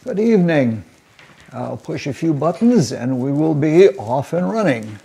Good evening. I'll push a few buttons and we will be off and running.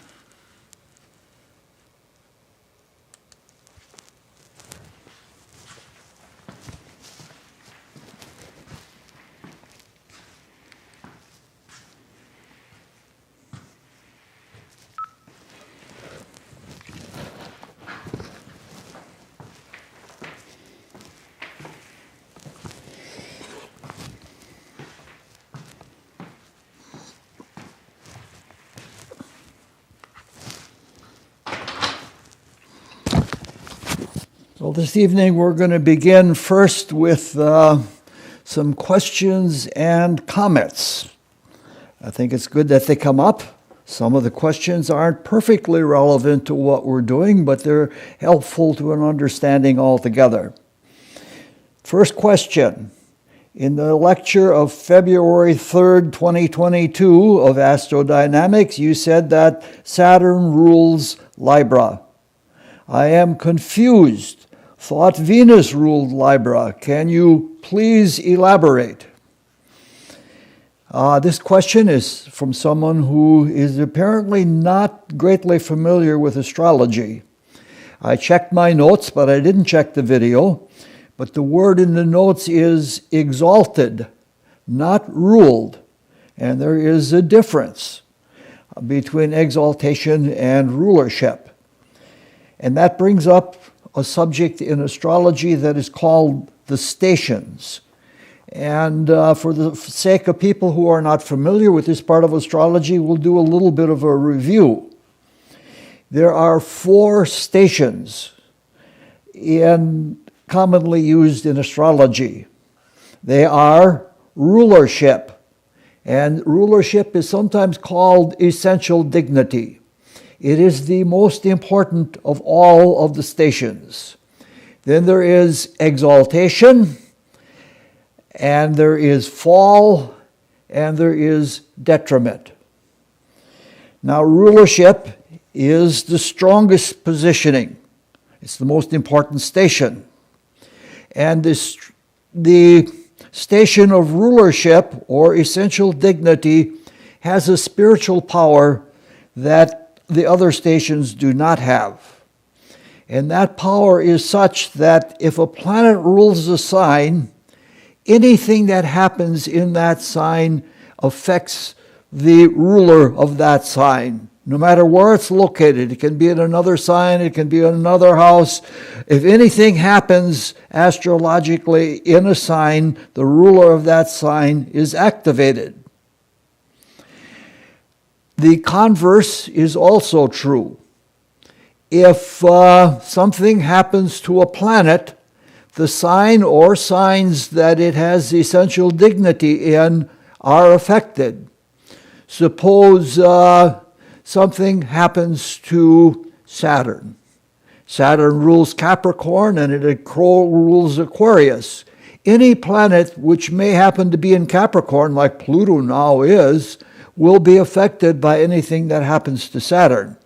So this evening we're going to begin first with some questions and comments. I think it's good that they come up. Some of the questions aren't perfectly relevant to what we're doing, but they're helpful to an understanding altogether. First question. In the lecture of February 3rd, 2022 of AstroDynamics, you said that Saturn rules Libra. I am confused. Thought Venus ruled Libra. Can you please elaborate? This question is from someone who is apparently not greatly familiar with astrology. I checked my notes, but I didn't check the video. But the word in the notes is exalted, not ruled. And there is a difference between exaltation and rulership. And that brings up a subject in astrology that is called the stations. And for the sake of people who are not familiar with this part of astrology, we'll do a little bit of a review. There are 4 stations commonly used in astrology. They are rulership, and rulership is sometimes called essential dignity. It is the most important of all of the stations. Then there is exaltation, and there is fall, and there is detriment. Now, rulership is the strongest positioning. It's the most important station. And the station of rulership, or essential dignity, has a spiritual power that the other stations do not have. And that power is such that if a planet rules a sign, anything that happens in that sign affects the ruler of that sign, no matter where it's located. It can be in another sign, it can be in another house. If anything happens astrologically in a sign, the ruler of that sign is activated. The converse is also true. If something happens to a planet, the sign or signs that it has essential dignity in are affected. Suppose something happens to Saturn. Saturn rules Capricorn and it rules Aquarius. Any planet which may happen to be in Capricorn, like Pluto now is, will be affected by anything that happens to Saturn.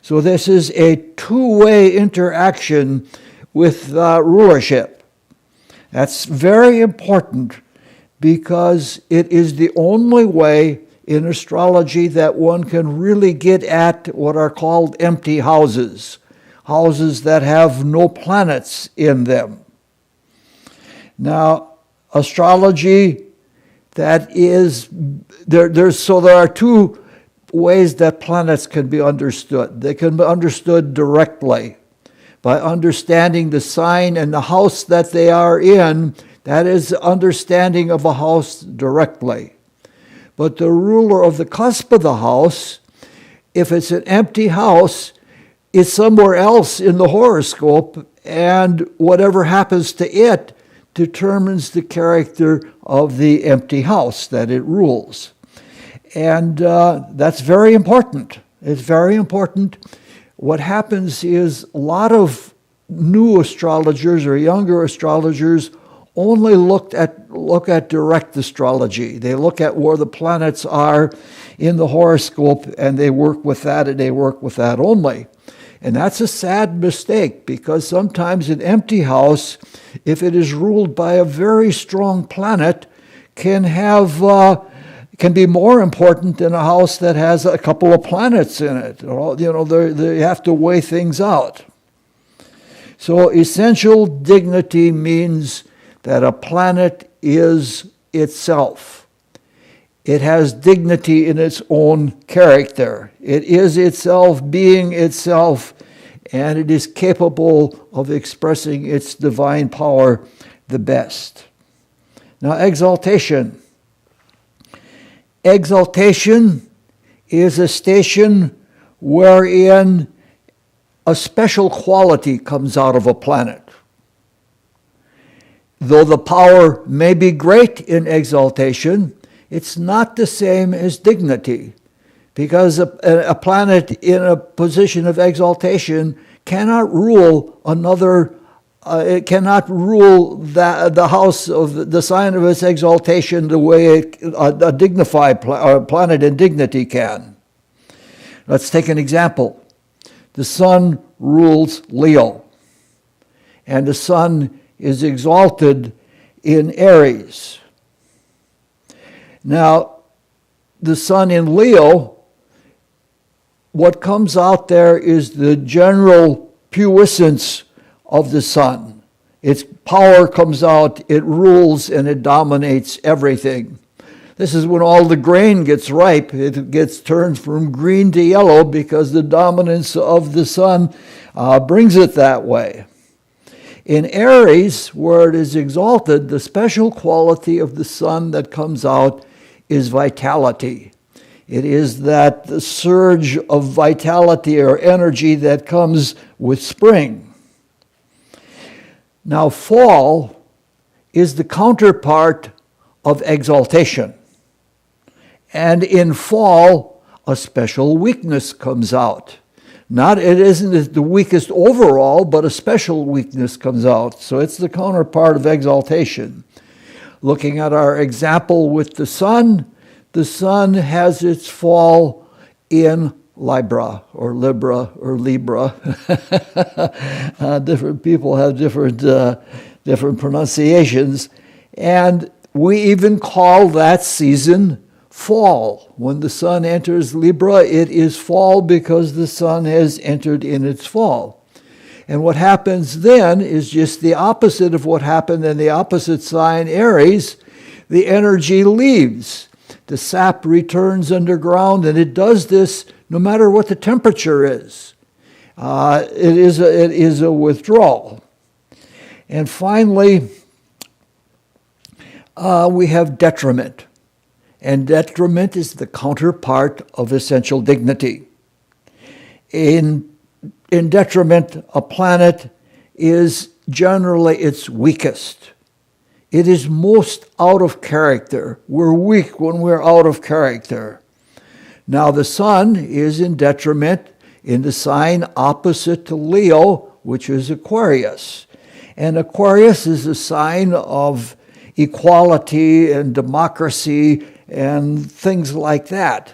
So this is a two-way interaction with rulership. That's very important because it is the only way in astrology that one can really get at what are called empty houses, houses that have no planets in them. Now, astrology there are 2 ways that planets can be understood. They can be understood directly by understanding the sign and the house that they are in. That is understanding of a house directly. But the ruler of the cusp of the house, if it's an empty house, is somewhere else in the horoscope, and whatever happens to it determines the character of the empty house that it rules. And that's very important. It's very important. What happens is a lot of new astrologers or younger astrologers only look at direct astrology. They look at where the planets are in the horoscope, and they work with that, and they work with that only. And that's a sad mistake, because sometimes an empty house, if it is ruled by a very strong planet, can be more important than a house that has a couple of planets in it. They have to weigh things out. So essential dignity means that a planet is itself. It has dignity in its own character. It is itself, being itself, and it is capable of expressing its divine power the best. Now, exaltation. Exaltation is a station wherein a special quality comes out of a planet. Though the power may be great in exaltation, it's not the same as dignity, because a planet in a position of exaltation cannot rule another. It cannot rule the house of the sign of its exaltation the way a dignified planet in dignity can. Let's take an example. The sun rules Leo, and the sun is exalted in Aries. Now, the sun in Leo, what comes out there is the general puissance of the sun. Its power comes out, it rules, and it dominates everything. This is when all the grain gets ripe. It gets turned from green to yellow because the dominance of the sun brings it that way. In Aries, where it is exalted, the special quality of the sun that comes out is vitality. It is that the surge of vitality or energy that comes with spring. Now, fall is the counterpart of exaltation. And in fall, a special weakness comes out. It isn't the weakest overall, but a special weakness comes out. So it's the counterpart of exaltation. Looking at our example with the sun has its fall in Libra or Libra. Different people have different pronunciations. And we even call that season fall. When the sun enters Libra, it is fall because the sun has entered in its fall. And what happens then is just the opposite of what happened in the opposite sign, Aries. The energy leaves. The sap returns underground, and it does this no matter what the temperature is. It is a withdrawal. And finally, we have detriment. And detriment is the counterpart of essential dignity. In detriment, a planet is generally its weakest. It is most out of character. We're weak when we're out of character. Now the sun is in detriment in the sign opposite to Leo, which is Aquarius. And Aquarius is a sign of equality and democracy and things like that.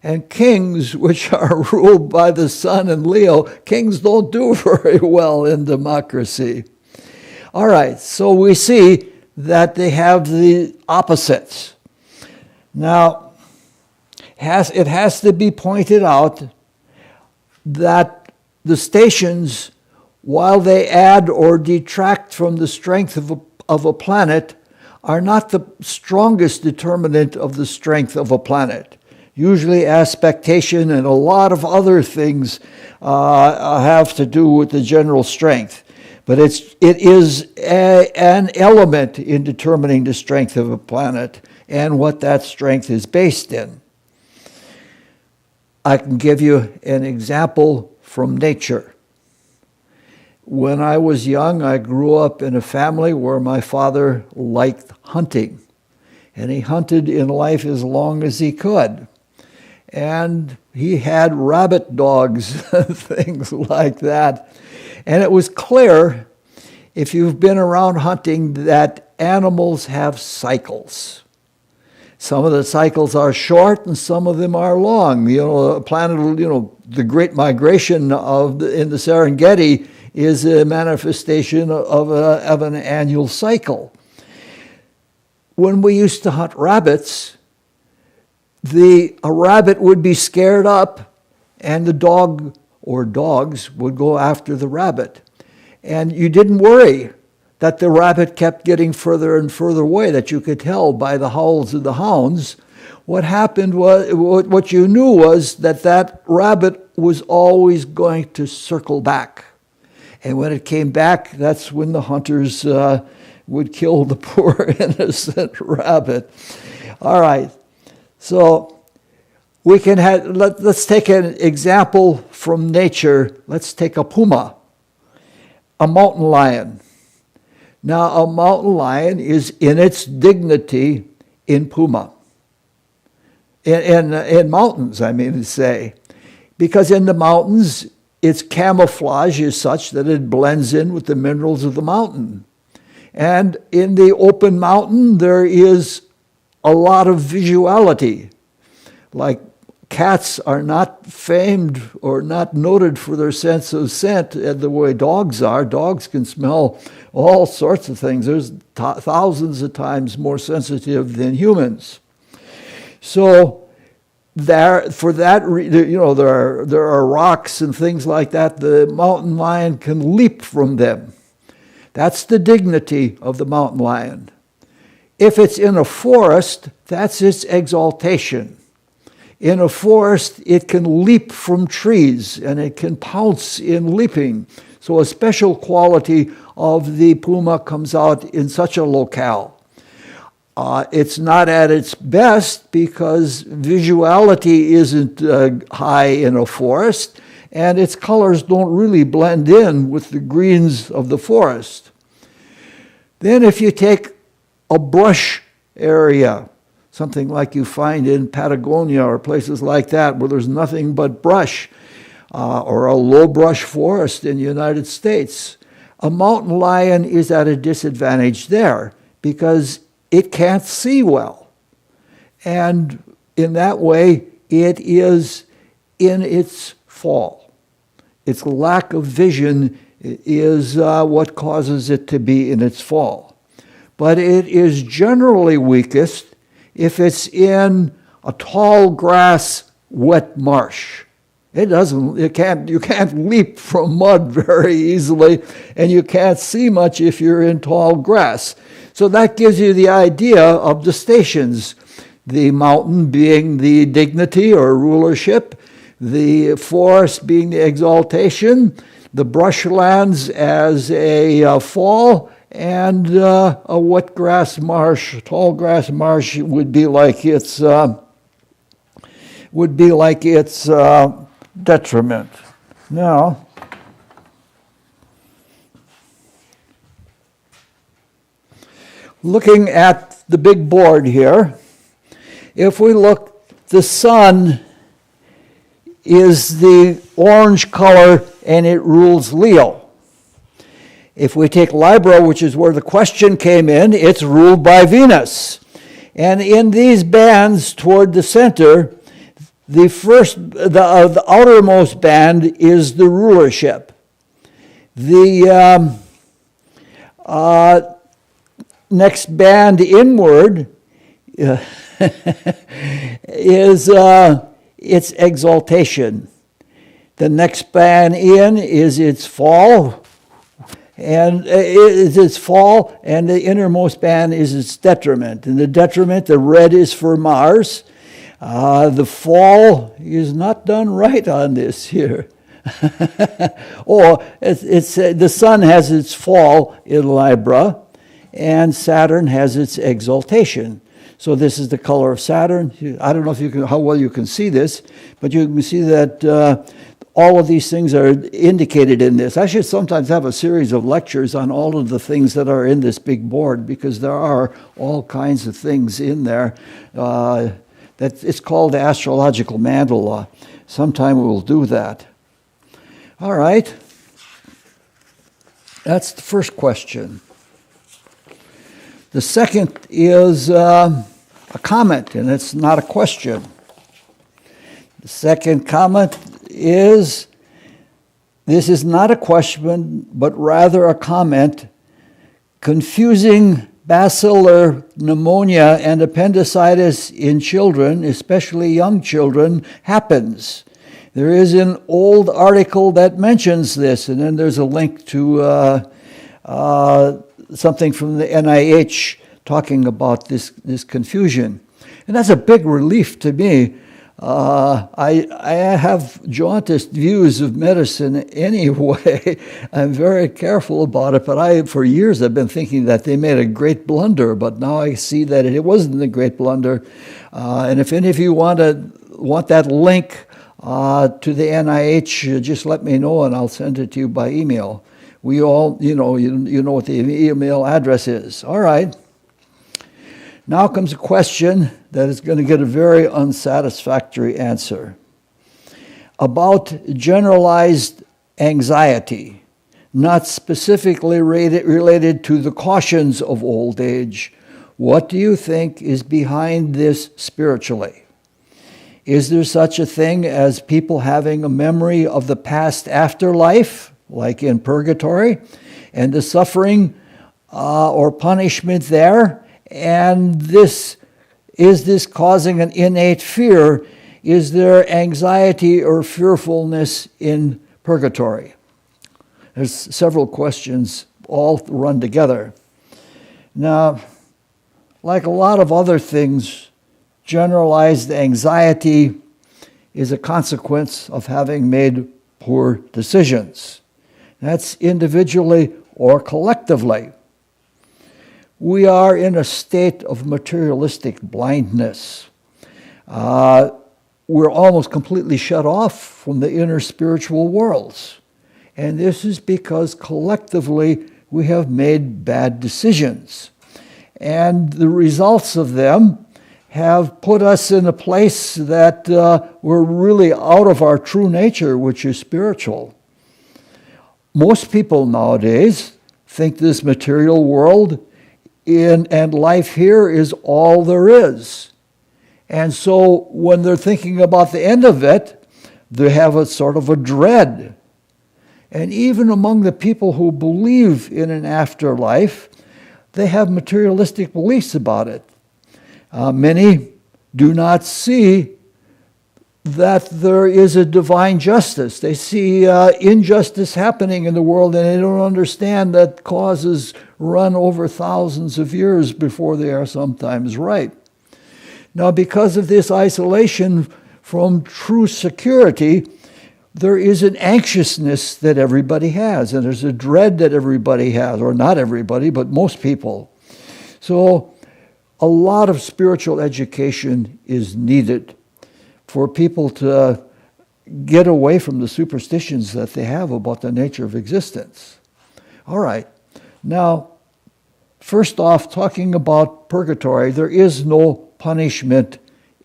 And kings, which are ruled by the sun and Leo, kings don't do very well in democracy. All right, so we see that they have the opposites. Now, it has to be pointed out that the stations, while they add or detract from the strength of a planet, are not the strongest determinant of the strength of a planet. Usually aspectation and a lot of other things have to do with the general strength. But it is an element in determining the strength of a planet and what that strength is based in. I can give you an example from nature. When I was young, I grew up in a family where my father liked hunting. And he hunted in life as long as he could. And he had rabbit dogs, things like that. And it was clear, if you've been around hunting, that animals have cycles. Some of the cycles are short and some of them are long. A planet, the Great Migration in the Serengeti is a manifestation of an annual cycle. when we used to hunt rabbits, a rabbit would be scared up and the dog or dogs would go after the rabbit. And you didn't worry that the rabbit kept getting further and further away, that you could tell by the howls of the hounds. What happened was, what you knew was that rabbit was always going to circle back. And when it came back, that's when the hunters would kill the poor innocent rabbit. All right, so we can let's take an example from nature. Let's take a puma, a mountain lion. Now, a mountain lion is in its dignity in puma. In mountains, I mean to say. Because in the mountains, its camouflage is such that it blends in with the minerals of the mountain. And in the open mountain, there is a lot of visuality. Like cats are not famed or not noted for their sense of scent the way dogs are. Dogs can smell all sorts of things. There's thousands of times more sensitive than humans. So there are rocks and things like that. The mountain lion can leap from them. That's the dignity of the mountain lion. If it's in a forest, that's its exaltation. In a forest, it can leap from trees and it can pounce in leaping. So a special quality of the puma comes out in such a locale. It's not at its best because visuality isn't high in a forest, and its colors don't really blend in with the greens of the forest. Then if you take a brush area, something like you find in Patagonia or places like that where there's nothing but brush, or a low brush forest in the United States, a mountain lion is at a disadvantage there because it can't see well. And in that way, it is in its fall. Its lack of vision is what causes it to be in its fall. But it is generally weakest if it's in a tall grass, wet marsh. You can't leap from mud very easily, and you can't see much if you're in tall grass. So that gives you the idea of the stations. The mountain being the dignity or rulership, the forest being the exaltation, the brushlands as a fall, and a wet grass marsh, tall grass marsh would be like its detriment. Now, looking at the big board here, if we look, the sun is the orange color and it rules Leo. If we take Libra, which is where the question came in, it's ruled by Venus. And in these bands toward the center, the outermost band is the rulership. The next band inward is its exaltation. The next band in is its fall, and the innermost band is its detriment. And the detriment, the red is for Mars. The fall is not done right on this here. The sun has its fall in Libra, and Saturn has its exaltation. So this is the color of Saturn. I don't know how well you can see this, but you can see that all of these things are indicated in this. I should sometimes have a series of lectures on all of the things that are in this big board, because there are all kinds of things in there. It's called the astrological mandala. Sometime we'll do that. All right. That's the first question. The second is a comment, and it's not a question. The second comment is, this is not a question, but rather a comment, confusing bacillar pneumonia and appendicitis in children, especially young children, happens. There is an old article that mentions this, and then there's a link to something from the NIH talking about this confusion. And that's a big relief to me. I have jaundiced views of medicine anyway. I'm very careful about it, but for years I've been thinking that they made a great blunder, but now I see that it wasn't a great blunder. And if any of you want that link to the NIH, just let me know and I'll send it to you by email. We all, you know what the email address is. All right. Now comes a question that is going to get a very unsatisfactory answer. About generalized anxiety, not specifically related to the cautions of old age. What do you think is behind this spiritually? Is there such a thing as people having a memory of the past afterlife, like in purgatory, and the suffering or punishment there? And is this causing an innate fear? Is there anxiety or fearfulness in purgatory? There's several questions all run together. Now, like a lot of other things, generalized anxiety is a consequence of having made poor decisions. That's individually or collectively. We are in a state of materialistic blindness. We're almost completely shut off from the inner spiritual worlds. And this is because collectively we have made bad decisions. And the results of them have put us in a place that we're really out of our true nature, which is spiritual. Most people nowadays think this material world and life here is all there is. And so when they're thinking about the end of it, they have a sort of a dread. And even among the people who believe in an afterlife, they have materialistic beliefs about it. Many do not see that there is a divine justice. They see injustice happening in the world, and they don't understand that causes run over thousands of years before they are sometimes right. Now, because of this isolation from true security, there is an anxiousness that everybody has, and there's a dread that everybody has, or not everybody, but most people. So a lot of spiritual education is needed for people to get away from the superstitions that they have about the nature of existence. All right. Now, first off, talking about purgatory, there is no punishment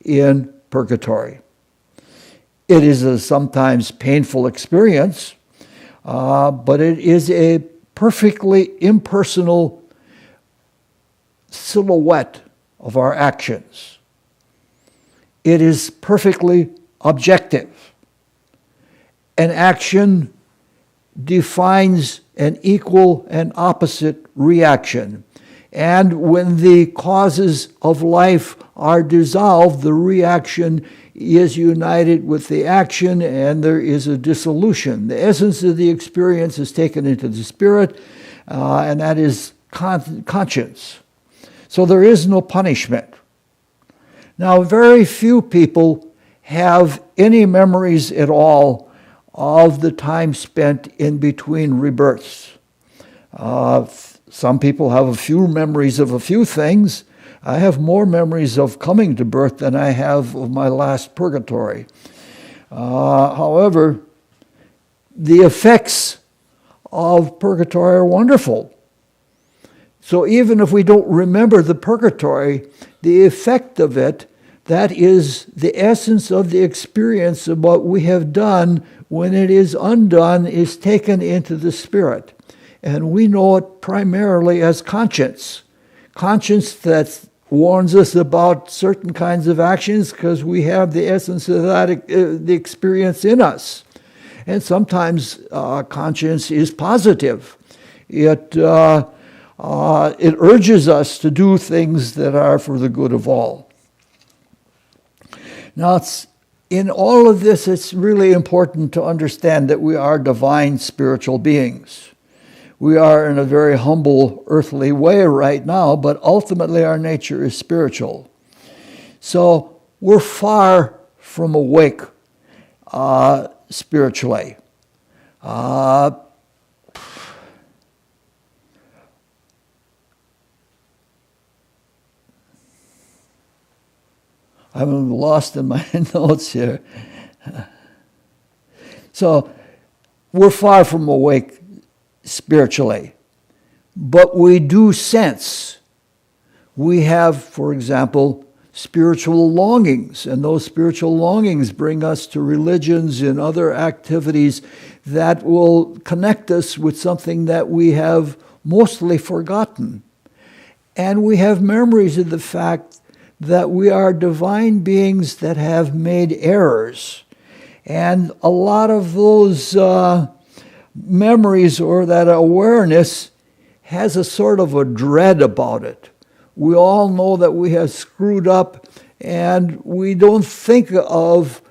in purgatory. It is a sometimes painful experience, but it is a perfectly impersonal silhouette of our actions. It is perfectly objective. An action defines an equal and opposite reaction. And when the causes of life are dissolved, the reaction is united with the action, and there is a dissolution. The essence of the experience is taken into the spirit, and that is conscience. So there is no punishment. Now, very few people have any memories at all of the time spent in between rebirths. Some people have a few memories of a few things. I have more memories of coming to birth than I have of my last purgatory. However, the effects of purgatory are wonderful. So even if we don't remember the purgatory, the effect of it, that is the essence of the experience of what we have done when it is undone, is taken into the spirit. And we know it primarily as conscience. Conscience that warns us about certain kinds of actions because we have the essence of that, the experience in us. And sometimes conscience is positive. It it urges us to do things that are for the good of all. Now, in all of this, it's really important to understand that we are divine spiritual beings. We are in a very humble earthly way right now, but ultimately our nature is spiritual. So we're far from awake spiritually. I'm lost in my notes here. So we're far from awake spiritually, but we do sense. We have, for example, spiritual longings, and those spiritual longings bring us to religions and other activities that will connect us with something that we have mostly forgotten. And we have memories of the fact that we are divine beings that have made errors. And a lot of those memories or that awareness has a sort of a dread about it. We all know that we have screwed up, and we don't think of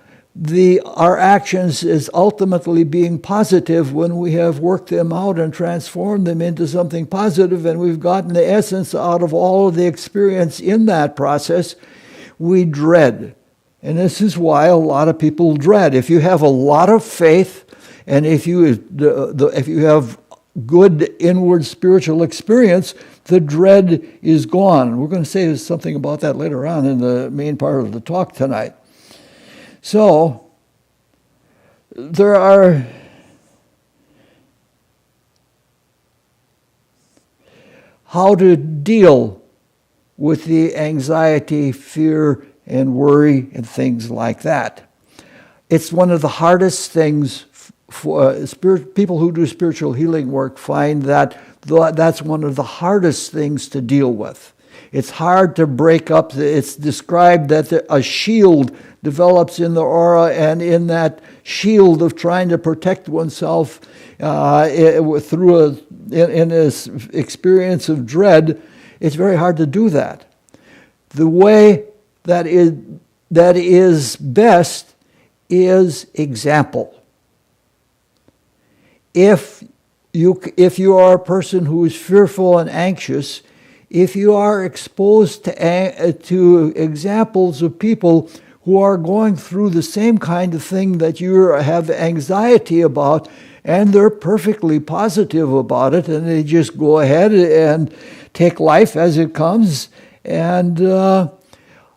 our actions as ultimately being positive when we have worked them out and transformed them into something positive, and we've gotten the essence out of all of the experience in that process. We dread. And this is why a lot of people dread. If you have a lot of faith, and if you have good inward spiritual experience, the dread is gone. We're going to say something about that later on in the main part of the talk tonight. So, there are how to deal with the anxiety, fear, and worry, and things like that. It's one of the hardest things for people who do spiritual healing work find that that's one of the hardest things to deal with. It's hard to break up. It's described that a shield develops in the aura, and in that shield of trying to protect oneself in this experience of dread, it's very hard to do that. The way that is best is example. If you are a person who is fearful and anxious, if you are exposed to examples of people who are going through the same kind of thing that you have anxiety about, and they're perfectly positive about it, and they just go ahead and take life as it comes, and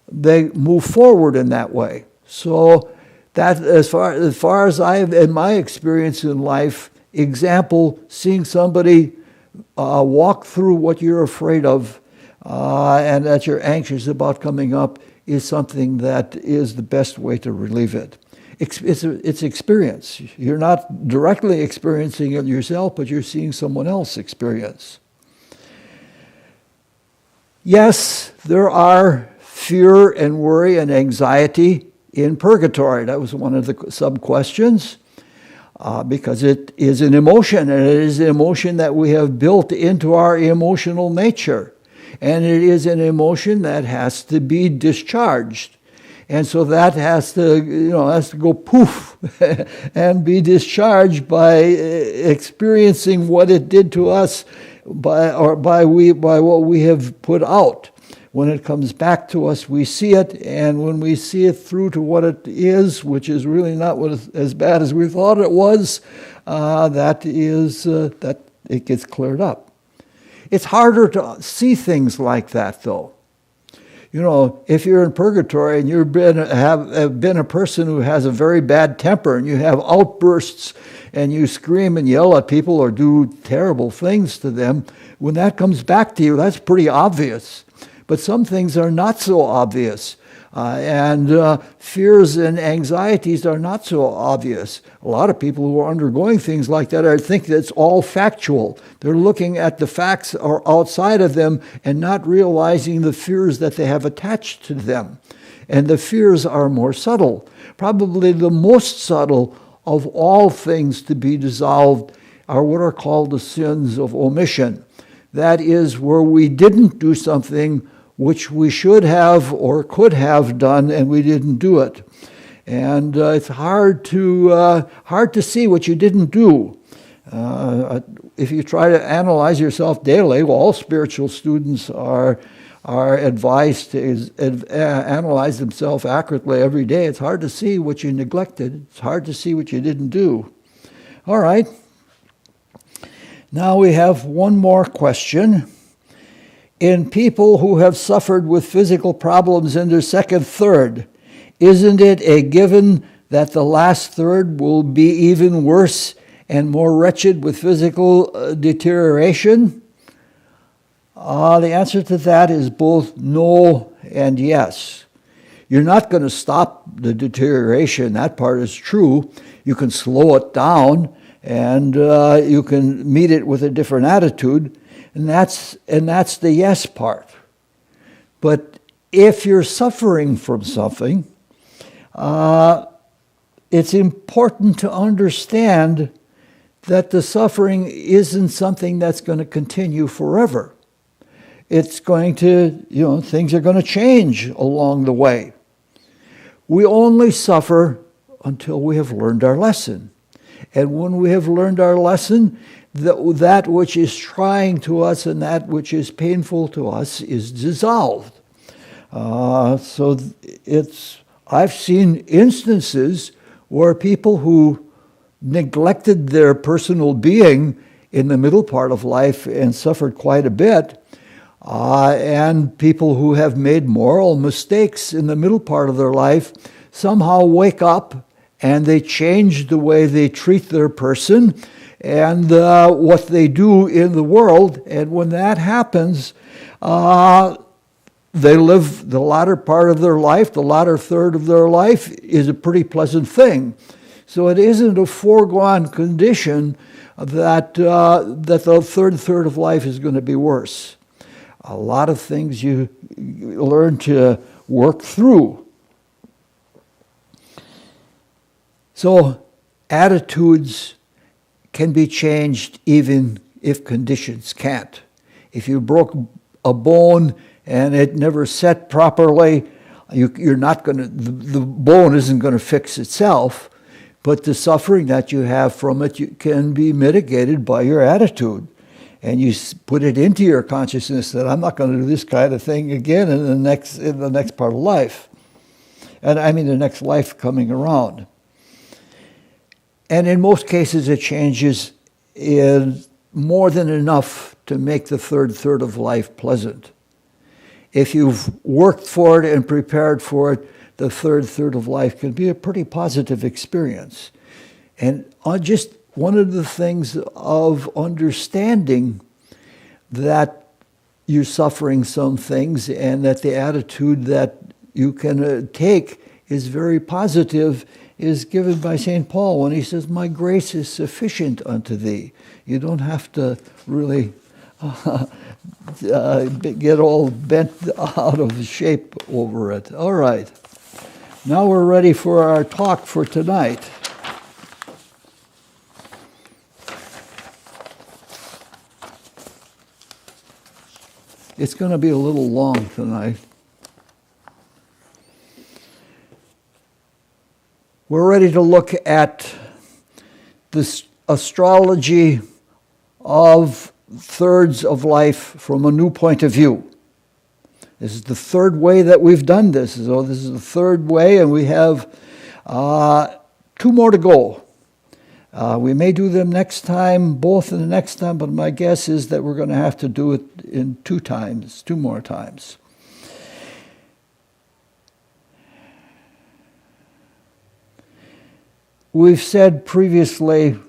they move forward in that way. So that, as far as I've, in my experience in life, example, seeing somebody walk through what you're afraid of and that you're anxious about coming up is something that is the best way to relieve it. It's experience. You're not directly experiencing it yourself, but you're seeing someone else experience. Yes, there are fear and worry and anxiety in purgatory. That was one of the sub-questions. Because it is an emotion, and it is an emotion that we have built into our emotional nature. And it is an emotion that has to be discharged. And so that has to go poof and be discharged by experiencing what it did to us by what we have put out. When it comes back to us, we see it, and when we see it through to what it is, which is really not as bad as we thought it was, that it gets cleared up. It's harder to see things like that, though. You know, if you're in purgatory and have been a person who has a very bad temper, and you have outbursts, and you scream and yell at people or do terrible things to them, when that comes back to you, that's pretty obvious. But some things are not so obvious. And fears and anxieties are not so obvious. A lot of people who are undergoing things like that think that it's all factual. They're looking at the facts are outside of them and not realizing the fears that they have attached to them. And the fears are more subtle. Probably the most subtle of all things to be dissolved are what are called the sins of omission. that is where we didn't do something which we should have or could have done and we didn't do it. And it's hard to see what you didn't do. If you try to analyze yourself daily, well, all spiritual students are advised to analyze themselves accurately every day. It's hard to see what you neglected. It's hard to see what you didn't do. All right. Now we have one more question. In people who have suffered with physical problems in their second third, isn't it a given that the last third will be even worse and more wretched with physical deterioration? The answer to that is both no and yes. You're not going to stop the deterioration. That part is true. You can slow it down, and you can meet it with a different attitude, and that's the yes part. But if you're suffering from something, it's important to understand that the suffering isn't something that's going to continue forever. It's going to, things are going to change along the way. We only suffer until we have learned our lesson. And when we have learned our lesson, that which is trying to us and that which is painful to us is dissolved. I've seen instances where people who neglected their personal being in the middle part of life and suffered quite a bit, and people who have made moral mistakes in the middle part of their life somehow wake up and they change the way they treat their person and what they do in the world. And when that happens, they live the latter part of their life, the latter third of their life is a pretty pleasant thing. So it isn't a foregone condition that the third of life is going to be worse. A lot of things you learn to work through. So attitudes can be changed even if conditions can't. If you broke a bone and it never set properly, you're not going to. The bone isn't going to fix itself, but the suffering that you have from it can be mitigated by your attitude, and you put it into your consciousness that I'm not going to do this kind of thing again in the next part of life, and I mean the next life coming around. And in most cases, it changes is more than enough to make the third of life pleasant. If you've worked for it and prepared for it, the third of life can be a pretty positive experience. And just one of the things of understanding that you're suffering some things and that the attitude that you can take is very positive is given by St. Paul when he says, "My grace is sufficient unto thee." You don't have to really get all bent out of shape over it. All right. Now we're ready for our talk for tonight. It's going to be a little long tonight. We're ready to look at this astrology of thirds of life from a new point of view. This is the third way that we've done this. So this is the third way, and we have 2 more to go. We may do them next time, both in the next time, but my guess is that we're going to have to do it in 2 more times. We've said previously,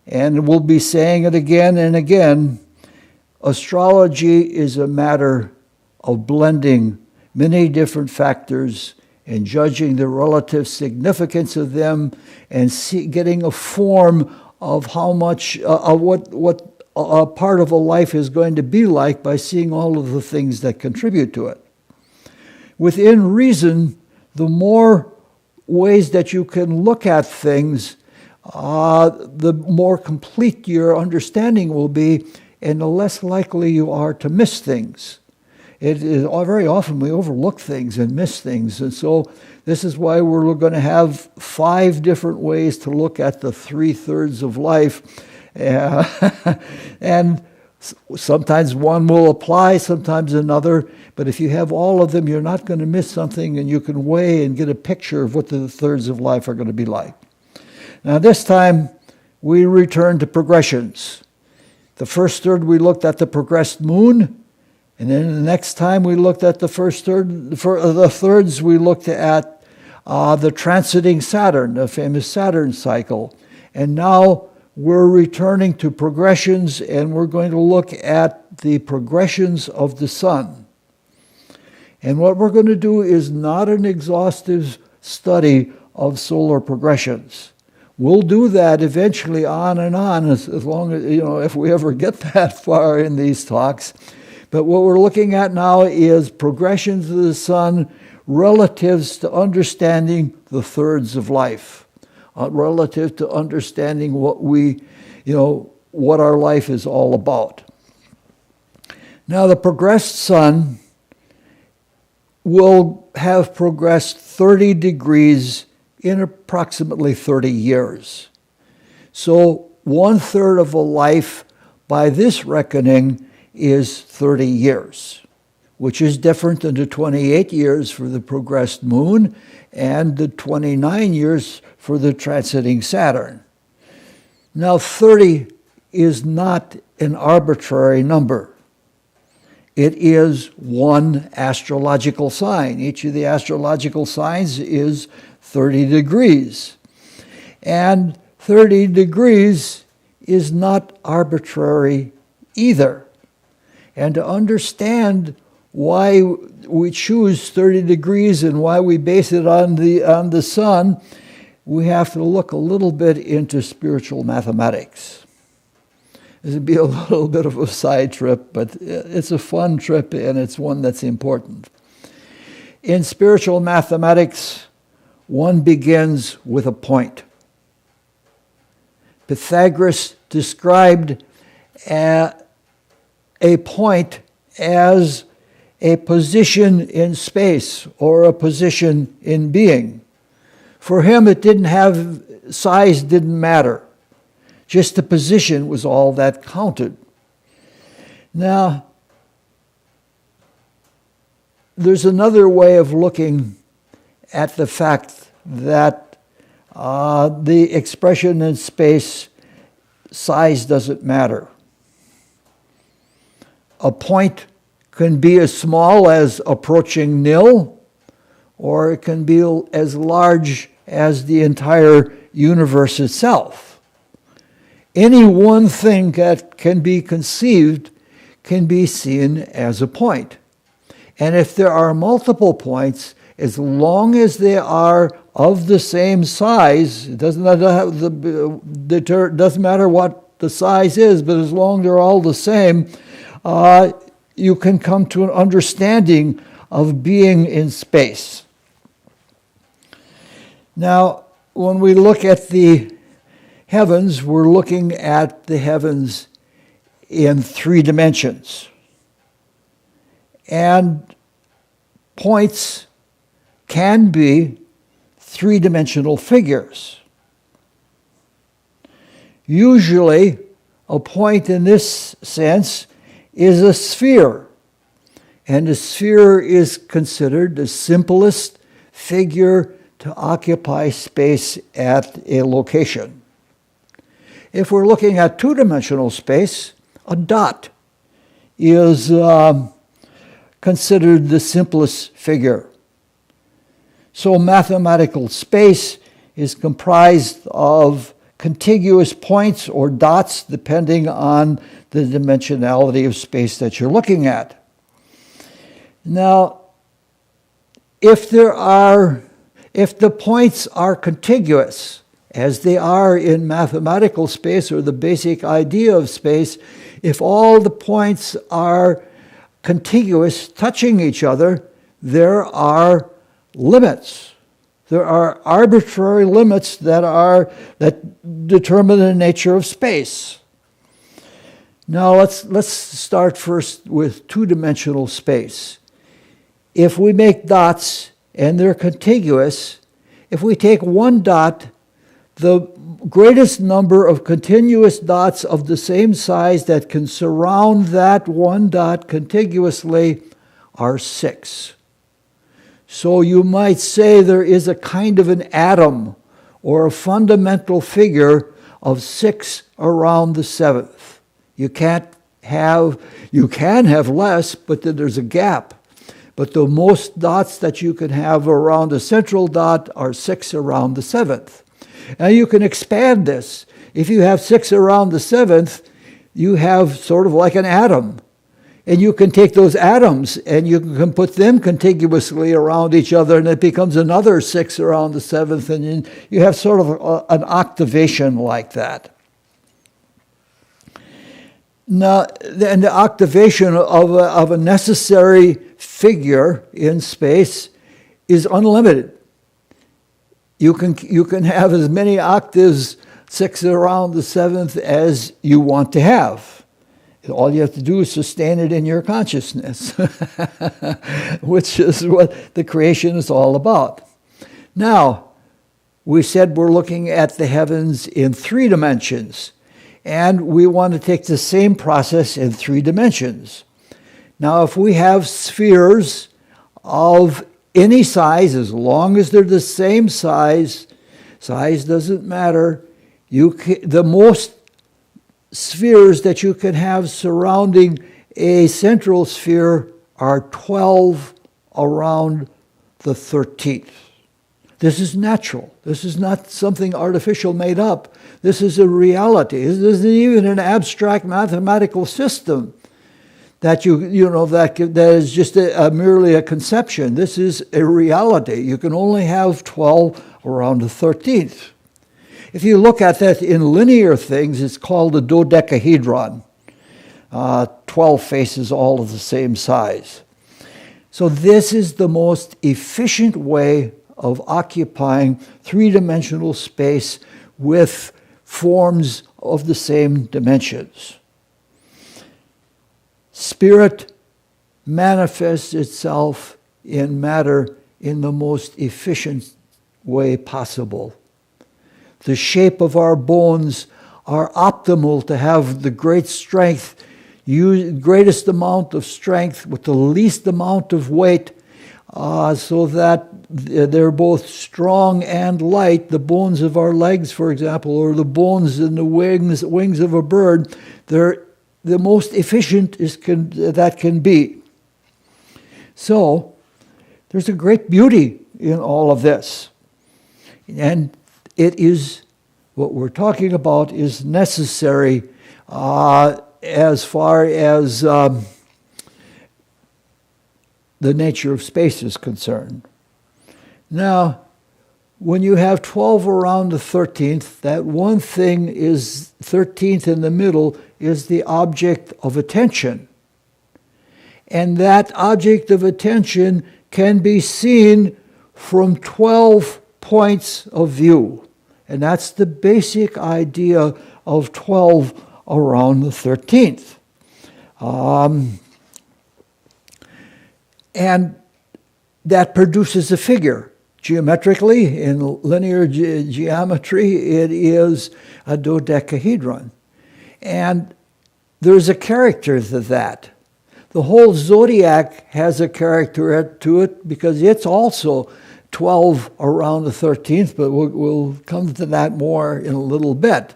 and we'll be saying it again and again, astrology is a matter of blending many different factors and judging the relative significance of them and getting a form of how much, what a part of a life is going to be like by seeing all of the things that contribute to it. Within reason, the more ways that you can look at things, the more complete your understanding will be, and the less likely you are to miss things. It is very often we overlook things and miss things, and so this is why we're going to have 5 different ways to look at the 3/3 of life, and sometimes one will apply, sometimes another, but if you have all of them, you're not going to miss something, and you can weigh and get a picture of what the thirds of life are going to be like. Now this time, we return to progressions. The first third, we looked at the progressed moon, and then the next time we looked at the first third, for the thirds, we looked at the transiting Saturn, the famous Saturn cycle. And now we're returning to progressions, and we're going to look at the progressions of the sun. And what we're going to do is not an exhaustive study of solar progressions. We'll do that eventually on and on, as long as, if we ever get that far in these talks. But what we're looking at now is progressions of the sun relatives to understanding the thirds of life, relative to understanding what our life is all about. Now, the progressed sun will have progressed 30 degrees in approximately 30 years. So 1/3 of a life, by this reckoning, is 30 years, which is different than the 28 years for the progressed moon and the 29 years for the transiting Saturn. Now, 30 is not an arbitrary number. It is one astrological sign. Each of the astrological signs is 30 degrees. And 30 degrees is not arbitrary either. And to understand why we choose 30 degrees and why we base it on the sun, we have to look a little bit into spiritual mathematics. This would be a little bit of a side trip, but it's a fun trip, and it's one that's important. In spiritual mathematics, one begins with a point. Pythagoras described a point as a position in space or a position in being. For him, size didn't matter. Just the position was all that counted. Now, there's another way of looking at the fact that the expression in space, size doesn't matter. A point can be as small as approaching nil, or it can be as large as the entire universe itself. Any one thing that can be conceived can be seen as a point. And if there are multiple points, as long as they are of the same size, it doesn't matter what the size is, but as long as they're all the same, you can come to an understanding of being in space. Now, when we look at the heavens, we're looking at the heavens in 3 dimensions. And points can be 3-dimensional figures. Usually, a point in this sense is a sphere, and a sphere is considered the simplest figure to occupy space at a location. If we're looking at 2-dimensional space, a dot is considered the simplest figure. So mathematical space is comprised of contiguous points or dots depending on the dimensionality of space that you're looking at. Now, if the points are contiguous, as they are in mathematical space or the basic idea of space, if all the points are contiguous, touching each other, there are limits. There are arbitrary limits that determine the nature of space. Now let's start first with two-dimensional space. If we make dots and they're contiguous, if we take one dot, the greatest number of continuous dots of the same size that can surround that one dot contiguously are 6. So you might say there is a kind of an atom or a fundamental figure of 6 around the 7th. You can have less, but then there's a gap. But the most dots that you can have around a central dot are 6 around the 7th. Now you can expand this. If you have 6 around the 7th, you have sort of like an atom. And you can take those atoms and you can put them contiguously around each other, and it becomes another 6 around the 7th, and you have sort of an octavation like that. Now, and the octavation of a necessary figure in space is unlimited. You can have as many octaves 6 around the 7th as you want to have. All you have to do is sustain it in your consciousness, which is what the creation is all about. Now, we said we're looking at the heavens in 3 dimensions, and we want to take the same process in 3 dimensions. Now, if we have spheres of any size, as long as they're the same size doesn't matter. The most spheres that you can have surrounding a central sphere are 12 around the 13th. This is natural. This is not something artificial made up. This is a reality. This isn't even an abstract mathematical system that that is just merely a conception. This is a reality. You can only have 12 around the 13th. If you look at that in linear things, it's called a dodecahedron. 12 faces all of the same size. So this is the most efficient way of occupying 3-dimensional space with forms of the same dimensions. Spirit manifests itself in matter in the most efficient way possible. The shape of our bones are optimal to have the greatest amount of strength with the least amount of weight, so that they're both strong and light. The bones of our legs, for example, or the bones in the wings of a bird, they're the most efficient that can be. So there's a great beauty in all of this. And it is, what we're talking about is necessary as far as the nature of space is concerned. Now, when you have 12 around the 13th, that one thing is 13th in the middle is the object of attention. And that object of attention can be seen from 12 points of view. And that's the basic idea of 12 around the 13th. And that produces a figure. Geometrically, in linear geometry, it is a dodecahedron. And there's a character to that. The whole zodiac has a character to it because it's also 12 around the 13th, but we'll come to that more in a little bit.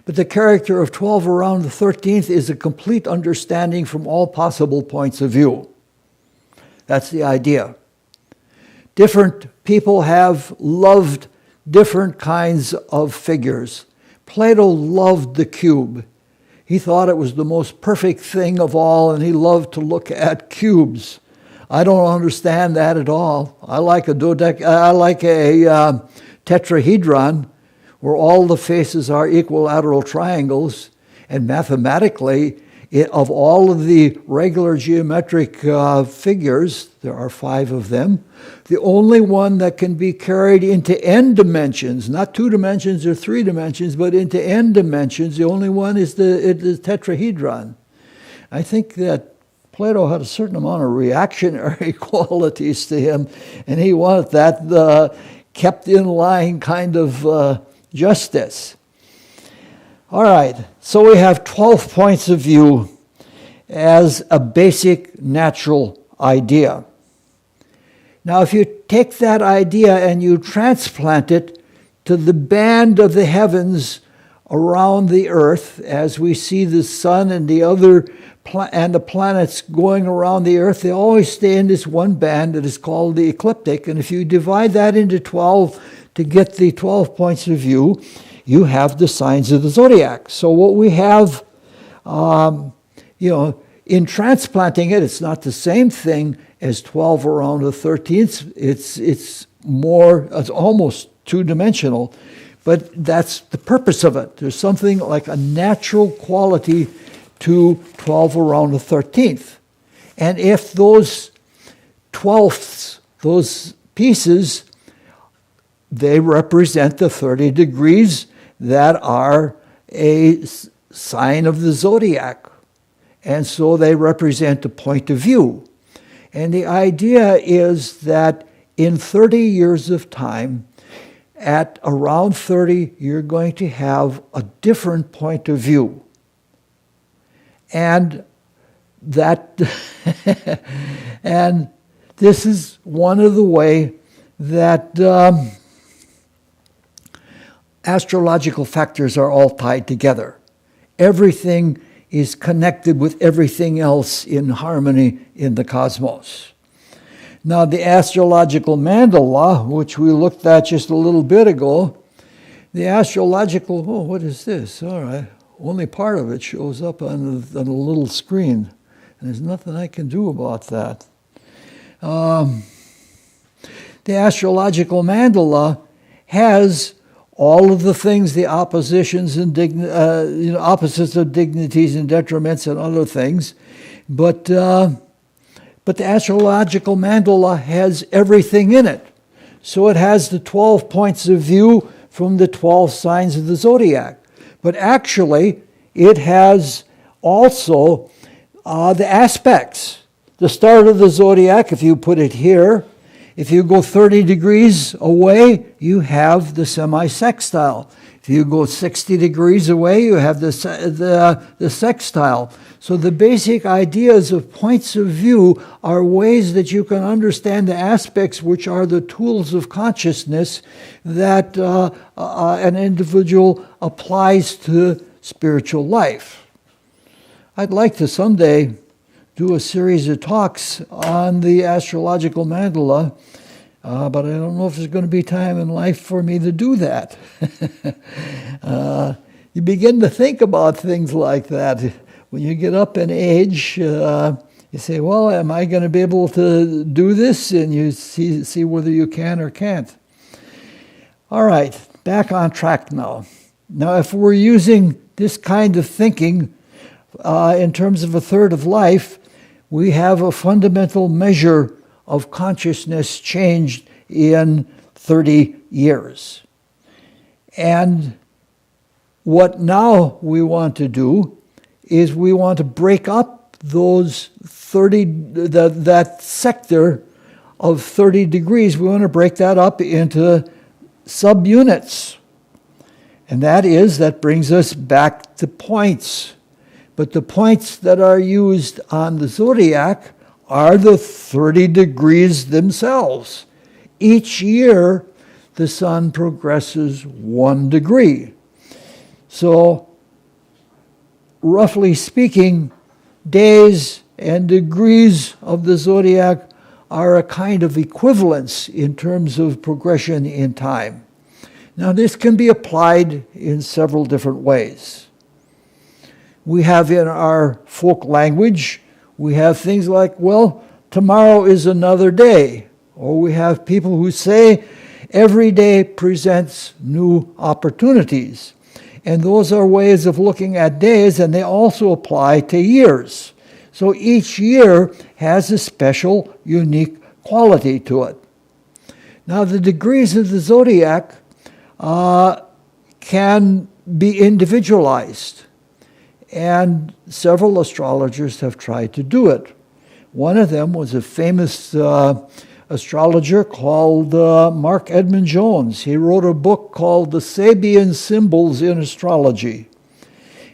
But the character of 12 around the 13th is a complete understanding from all possible points of view. That's the idea. Different people have loved different kinds of figures. Plato loved the cube. He thought it was the most perfect thing of all, and he loved to look at cubes. I don't understand that at all. I like a tetrahedron where all the faces are equilateral triangles, and mathematically Of all of the regular geometric figures, there are 5 of them, the only one that can be carried into n dimensions, not 2 dimensions or 3 dimensions, but into n dimensions, the only one is the tetrahedron. I think that Plato had a certain amount of reactionary qualities to him, and he wanted that kept in line kind of justice. All right, so we have 12 points of view as a basic natural idea. Now, if you take that idea and you transplant it to the band of the heavens around the earth, as we see the sun and the planets going around the earth, they always stay in this one band that is called the ecliptic. And if you divide that into 12 to get the 12 points of view, you have the signs of the zodiac. So what we have, in transplanting it, it's not the same thing as 12 around the 13th. It's almost two-dimensional, but that's the purpose of it. There's something like a natural quality to 12 around the 13th. And if those 12ths, those pieces, they represent the 30 degrees that are a sign of the zodiac. And so they represent a point of view. And the idea is that in 30 years of time, at around 30, you're going to have a different point of view. And that and this is one of the way that astrological factors are all tied together. Everything is connected with everything else in harmony in the cosmos. Now, the astrological mandala, which we looked at just a little bit ago, the astrological, what is this? All right, only part of it shows up on the little screen, and there's nothing I can do about that. The astrological mandala has all of the things, the oppositions and opposites of dignities and detriments and other things, but the astrological mandala has everything in it. So it has the 12 points of view from the 12 signs of the zodiac. But actually, it has also the aspects. The start of the zodiac, if you put it here, if you go 30 degrees away, you have the semi-sextile. If you go 60 degrees away, you have the sextile. So the basic ideas of points of view are ways that you can understand the aspects which are the tools of consciousness that an individual applies to spiritual life. I'd like to someday do a series of talks on the astrological mandala, but I don't know if there's going to be time in life for me to do that. You begin to think about things like that. When you get up in age, you say, well, am I going to be able to do this? And you see whether you can or can't. All right, back on track now. Now, if we're using this kind of thinking in terms of a third of life, we have a fundamental measure of consciousness changed in 30 years. And what now we want to do is we want to break up those 30, that sector of 30 degrees, we want to break that up into subunits. And that brings us back to points. But the points that are used on the zodiac are the 30 degrees themselves. Each year, the sun progresses 1 degree. So, roughly speaking, days and degrees of the zodiac are a kind of equivalence in terms of progression in time. Now, this can be applied in several different ways. We have in our folk language, we have things like, well, tomorrow is another day. Or we have people who say, every day presents new opportunities. And those are ways of looking at days, and they also apply to years. So each year has a special, unique quality to it. Now, the degrees of the zodiac can be individualized, and several astrologers have tried to do it. One of them was a famous astrologer called Mark Edmund Jones. He wrote a book called The Sabian Symbols in Astrology.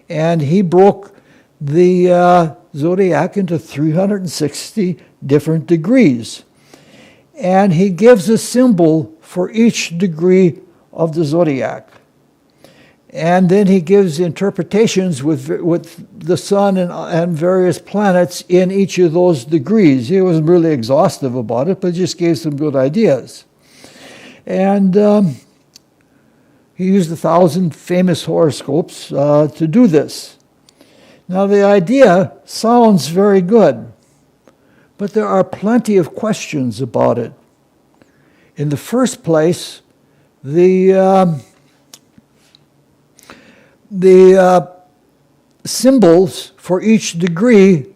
And he broke the zodiac into 360 different degrees. And he gives a symbol for each degree of the zodiac. And then he gives interpretations with the sun and various planets in each of those degrees. He wasn't really exhaustive about it, but just gave some good ideas. And he used 1,000 famous horoscopes to do this. Now, the idea sounds very good, but there are plenty of questions about it. In the first place, the symbols for each degree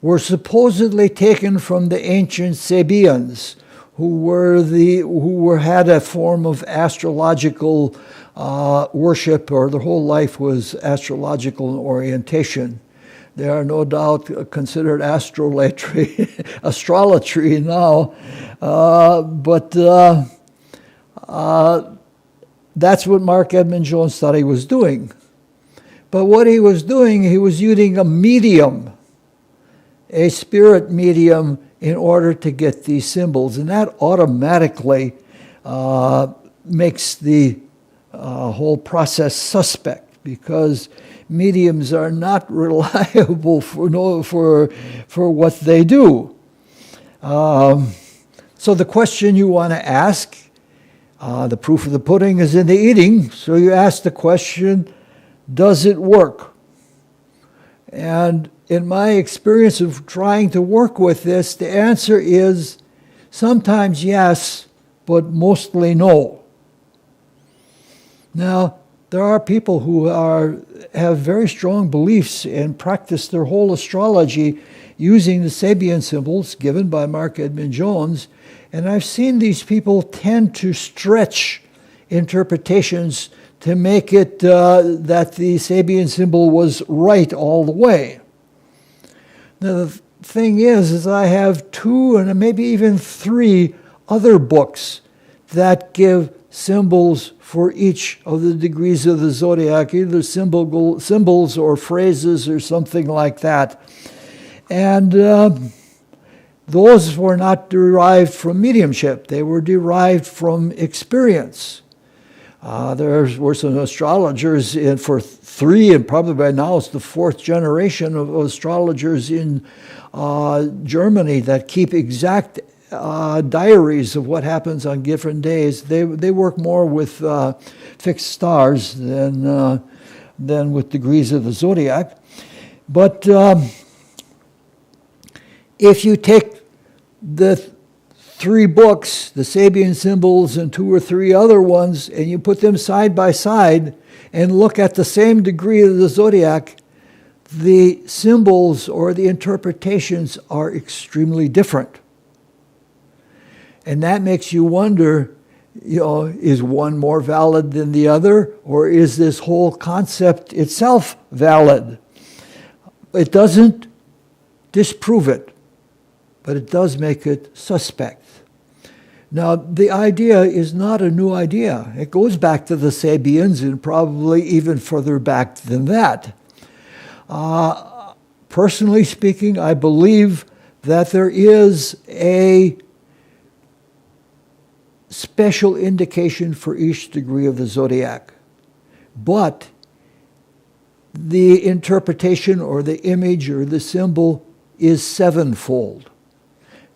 were supposedly taken from the ancient Sabians, who had a form of astrological worship, or their whole life was astrological in orientation. They are no doubt considered astrology now, but that's what Mark Edmund Jones thought he was doing. But what he was doing, he was using a medium, a spirit medium, in order to get these symbols. And that automatically makes the whole process suspect, because mediums are not reliable for what they do. So the question you want to ask, the proof of the pudding is in the eating, so you ask the question, does it work? And in my experience of trying to work with this, the answer is sometimes yes, but mostly no. Now, there are people who have very strong beliefs and practice their whole astrology using the Sabian symbols given by Mark Edmund Jones, and I've seen these people tend to stretch interpretations to make it that the Sabian symbol was right all the way. Now, the thing is I have 2 and maybe even 3 other books that give symbols for each of the degrees of the zodiac, either symbols or phrases or something like that. And those were not derived from mediumship. They were derived from experience. There were some astrologers for 3, and probably by now it's the 4th generation of astrologers in Germany that keep exact diaries of what happens on different days. They work more with fixed stars than with degrees of the zodiac. But if you take the 3 books, the Sabian symbols and 2 or 3 other ones, and you put them side by side and look at the same degree of the zodiac, the symbols or the interpretations are extremely different. And that makes you wonder, is one more valid than the other, or is this whole concept itself valid? It doesn't disprove it, but it does make it suspect. Now, the idea is not a new idea. It goes back to the Sabians and probably even further back than that. Personally speaking, I believe that there is a special indication for each degree of the zodiac. But the interpretation or the image or the symbol is 7-fold.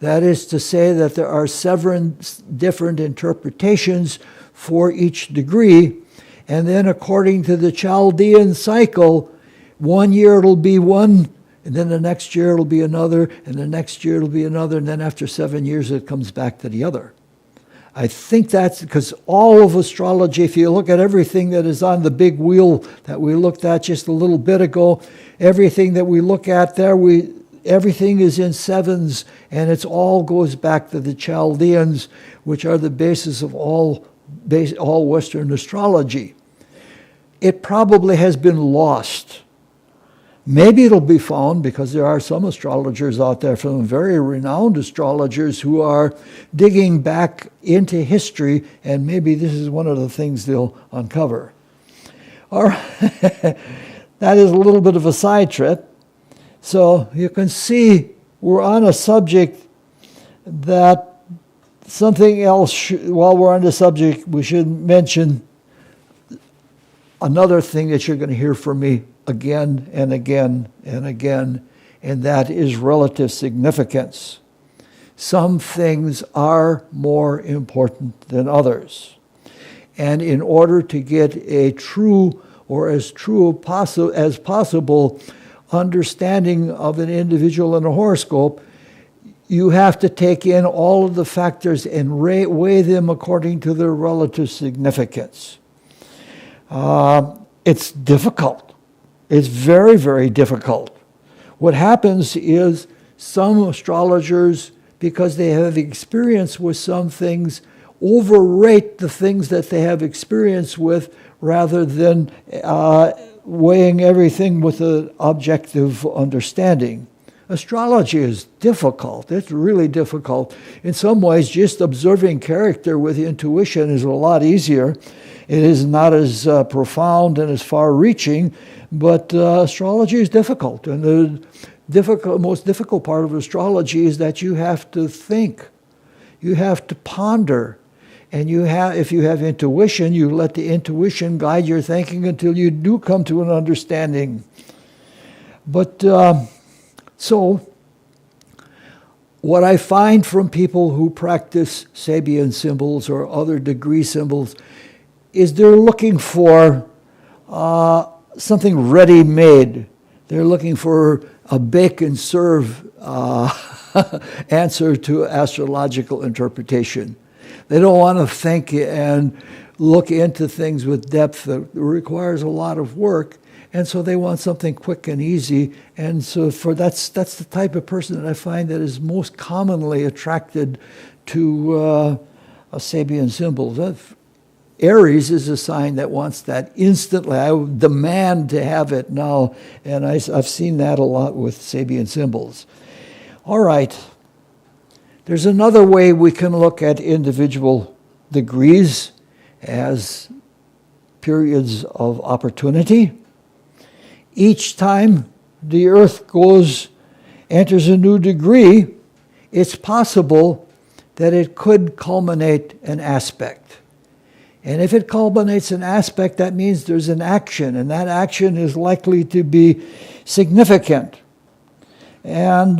That is to say that there are 7 different interpretations for each degree, and then according to the Chaldean cycle, one year it'll be one, and then the next year it'll be another, and the next year it'll be another, and then after 7 years it comes back to the other. I think that's because all of astrology, if you look at everything that is on the big wheel that we looked at just a little bit ago, everything that we look at there, everything is in sevens, and it all goes back to the Chaldeans, which are the basis of all Western astrology. It probably has been lost. Maybe it'll be found, because there are some astrologers out there, some very renowned astrologers, who are digging back into history, and maybe this is one of the things they'll uncover. All right. That is a little bit of a side trip. So you can see we're on a subject that something else, while we're on the subject, we should mention another thing that you're going to hear from me again and again and again, and that is relative significance. Some things are more important than others. And in order to get a true, or as true as possible, understanding of an individual in a horoscope, you have to take in all of the factors and weigh them according to their relative significance. It's difficult. It's very, very difficult. What happens is some astrologers, because they have experience with some things, overrate the things that they have experience with, rather than weighing everything with an objective understanding. Astrology is difficult. It's really difficult. In some ways, just observing character with intuition is a lot easier. It is not as profound and as far-reaching, but astrology is difficult. And the most difficult part of astrology is that you have to think. You have to ponder. And if you have intuition, you let the intuition guide your thinking until you do come to an understanding. But so, what I find from people who practice Sabian symbols or other degree symbols is they're looking for something ready-made. They're looking for a bake-and-serve answer to astrological interpretation. They don't want to think and look into things with depth that requires a lot of work, and so they want something quick and easy. And so that's the type of person that I find that is most commonly attracted to Sabian symbols. Aries is a sign that wants that instantly. I demand to have it now, and I've seen that a lot with Sabian symbols. All right. There's another way we can look at individual degrees as periods of opportunity. Each time the Earth enters a new degree, it's possible that it could culminate an aspect. And if it culminates an aspect, that means there's an action, and that action is likely to be significant. And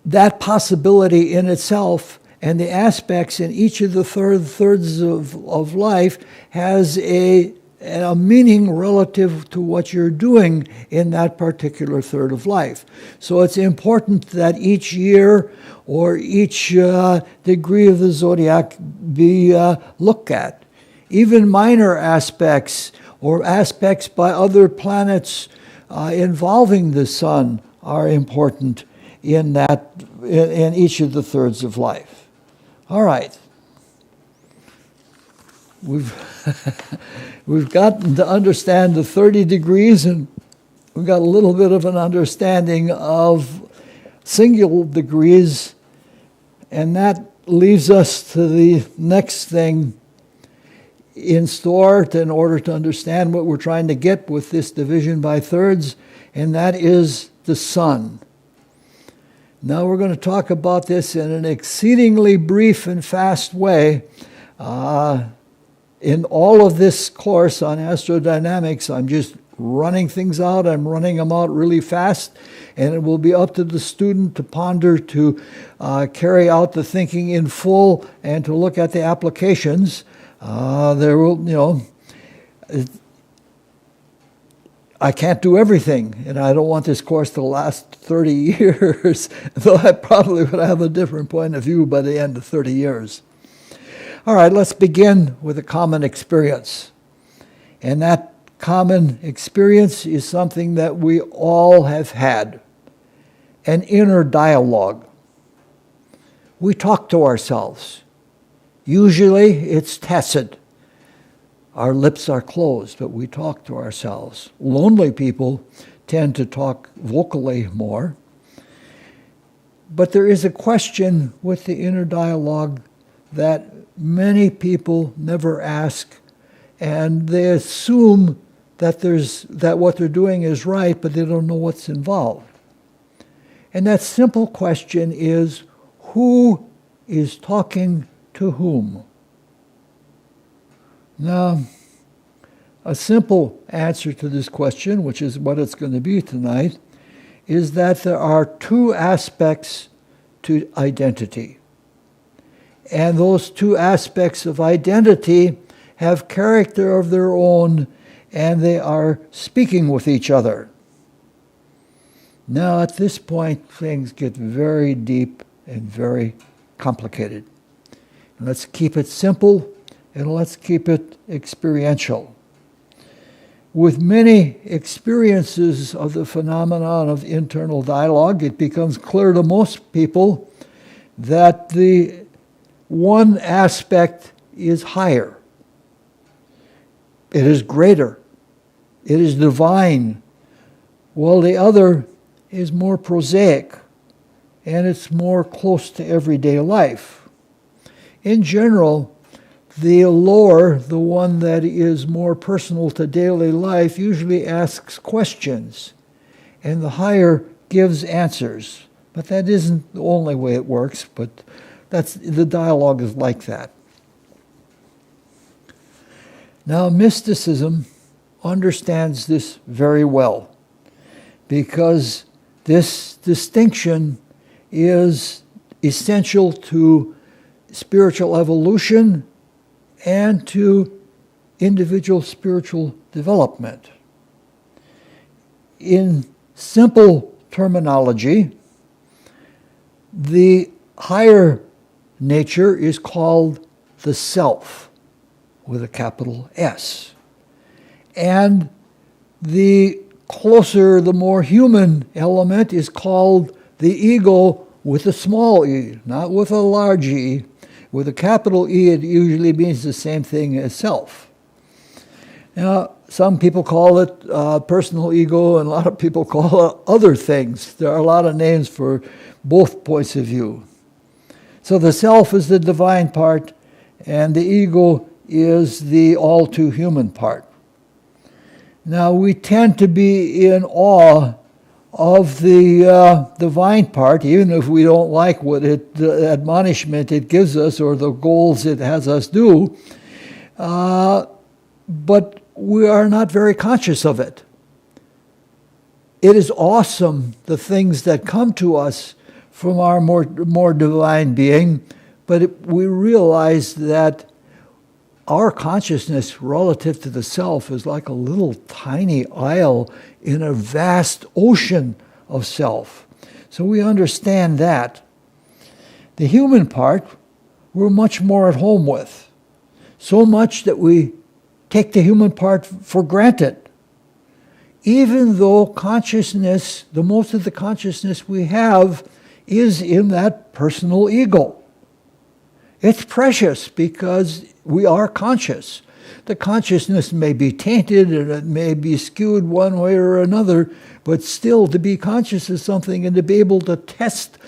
that possibility in itself and the aspects in each of the thirds of life has a meaning relative to what you're doing in that particular third of life. So it's important that each year or each degree of the zodiac be looked at. Even minor aspects or aspects by other planets involving the sun are important in each of the thirds of life. All right. We've gotten to understand the 30 degrees, and we've got a little bit of an understanding of single degrees, and that leaves us to the next thing in store in order to understand what we're trying to get with this division by thirds, and that is the sun. Now we're going to talk about this in an exceedingly brief and fast way. In all of this course on AstroDynamics, I'm just running things out. I'm running them out really fast, and it will be up to the student to ponder, to carry out the thinking in full, and to look at the applications. I can't do everything, and I don't want this course to last 30 years, though I probably would have a different point of view by the end of 30 years. All right, let's begin with a common experience. And that common experience is something that we all have had, an inner dialogue. We talk to ourselves. Usually it's tacit. Our lips are closed, but we talk to ourselves. Lonely people tend to talk vocally more. But there is a question with the inner dialogue that many people never ask, and they assume that what they're doing is right, but they don't know what's involved. And that simple question is, who is talking to whom? Now, a simple answer to this question, which is what it's going to be tonight, is that there are two aspects to identity. And those two aspects of identity have character of their own, and they are speaking with each other. Now, at this point, things get very deep and very complicated. And let's keep it simple, and let's keep it experiential. With many experiences of the phenomenon of internal dialogue, it becomes clear to most people that the one aspect is higher. It is greater. It is divine, while the other is more prosaic, and it's more close to everyday life. In general, the lower, the one that is more personal to daily life, usually asks questions, and the higher gives answers. But that isn't the only way it works, but the dialogue is like that. Now, mysticism understands this very well, because this distinction is essential to spiritual evolution and to individual spiritual development. In simple terminology, the higher nature is called the self, with a capital S. And the closer, the more human element is called the ego with a small e, not with a large e. With a capital E, it usually means the same thing as self. Now, some people call it personal ego, and a lot of people call it other things. There are a lot of names for both points of view. So the self is the divine part, and the ego is the all-too-human part. Now, we tend to be in awe of the divine part, even if we don't like what the admonishment it gives us or the goals it has us do, but we are not very conscious of it. It is awesome, the things that come to us from our more divine being, but we realize that our consciousness relative to the self is like a little tiny isle in a vast ocean of self. So we understand that. The human part, we're much more at home with. So much that we take the human part for granted. Even though consciousness, the most of the consciousness we have is in that personal ego. It's precious because we are conscious. The consciousness may be tainted and it may be skewed one way or another, but still to be conscious of something and to be able to test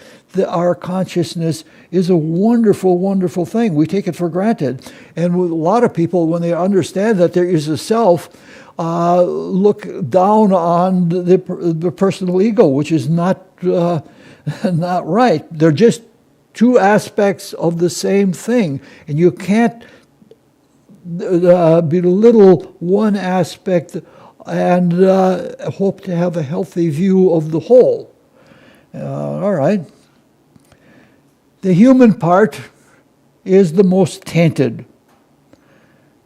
our consciousness is a wonderful, wonderful thing. We take it for granted. And with a lot of people, when they understand that there is a self, look down on the personal ego, which is not right. They're just two aspects of the same thing. And you can't belittle one aspect and hope to have a healthy view of the whole. All right. The human part is the most tainted.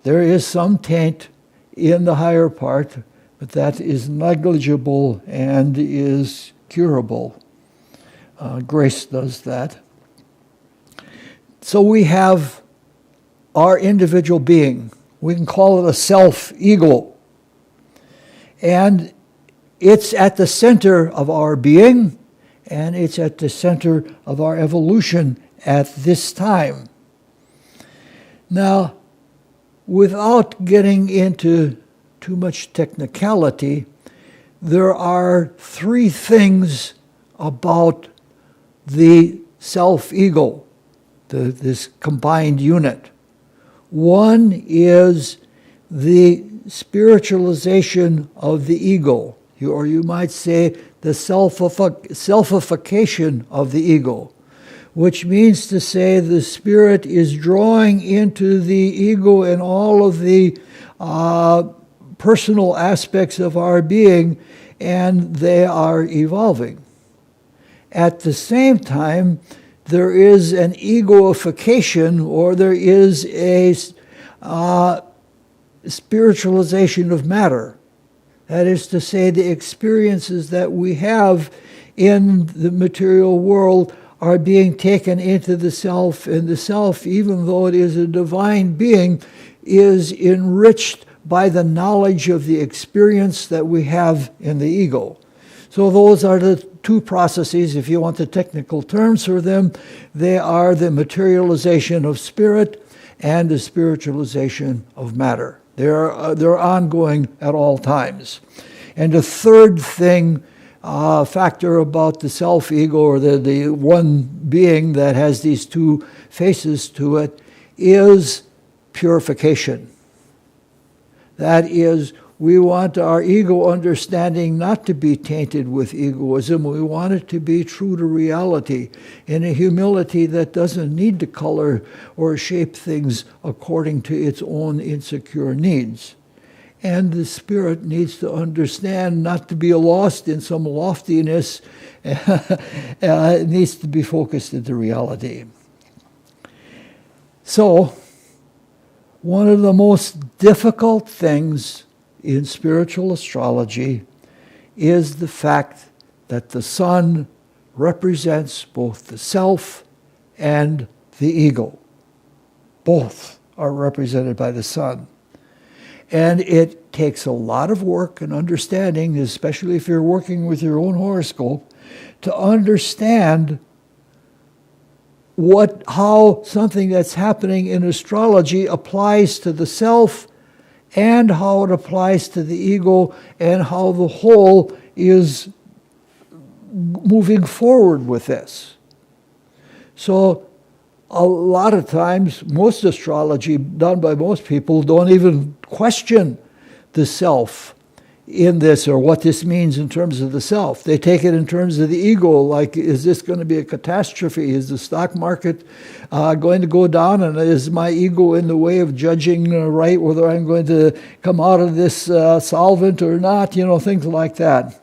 There is some taint in the higher part but that is negligible and is curable. Grace does that. So we have our individual being. We can call it a self-ego. And it's at the center of our being, and it's at the center of our evolution at this time. Now, without getting into too much technicality, there are three things about the self-ego, this combined unit. One is the spiritualization of the ego, or you might say the selfification of the ego, which means to say the spirit is drawing into the ego and all of the personal aspects of our being, and they are evolving. At the same time, there is an egoification, or there is a spiritualization of matter. That is to say, the experiences that we have in the material world are being taken into the self, and the self, even though it is a divine being, is enriched by the knowledge of the experience that we have in the ego. So those are the two processes, if you want the technical terms for them. They are the materialization of spirit and the spiritualization of matter. They're ongoing at all times. And the third thing, factor about the self-ego, or the one being that has these two faces to it, is purification. That is, we want our ego understanding not to be tainted with egoism. We want it to be true to reality, in a humility that doesn't need to color or shape things according to its own insecure needs. And the spirit needs to understand not to be lost in some loftiness. It needs to be focused into reality. So, one of the most difficult things in spiritual astrology is the fact that the sun represents both the self and the ego. Both are represented by the sun. And it takes a lot of work and understanding, especially if you're working with your own horoscope, to understand how something that's happening in astrology applies to the self, and how it applies to the ego, and how the whole is moving forward with this. So a lot of times, most astrology done by most people don't even question the self in this, or what this means in terms of the self. They take it in terms of the ego, like, is this going to be a catastrophe? Is the stock market going to go down? And is my ego in the way of judging right whether I'm going to come out of this solvent or not? Things like that.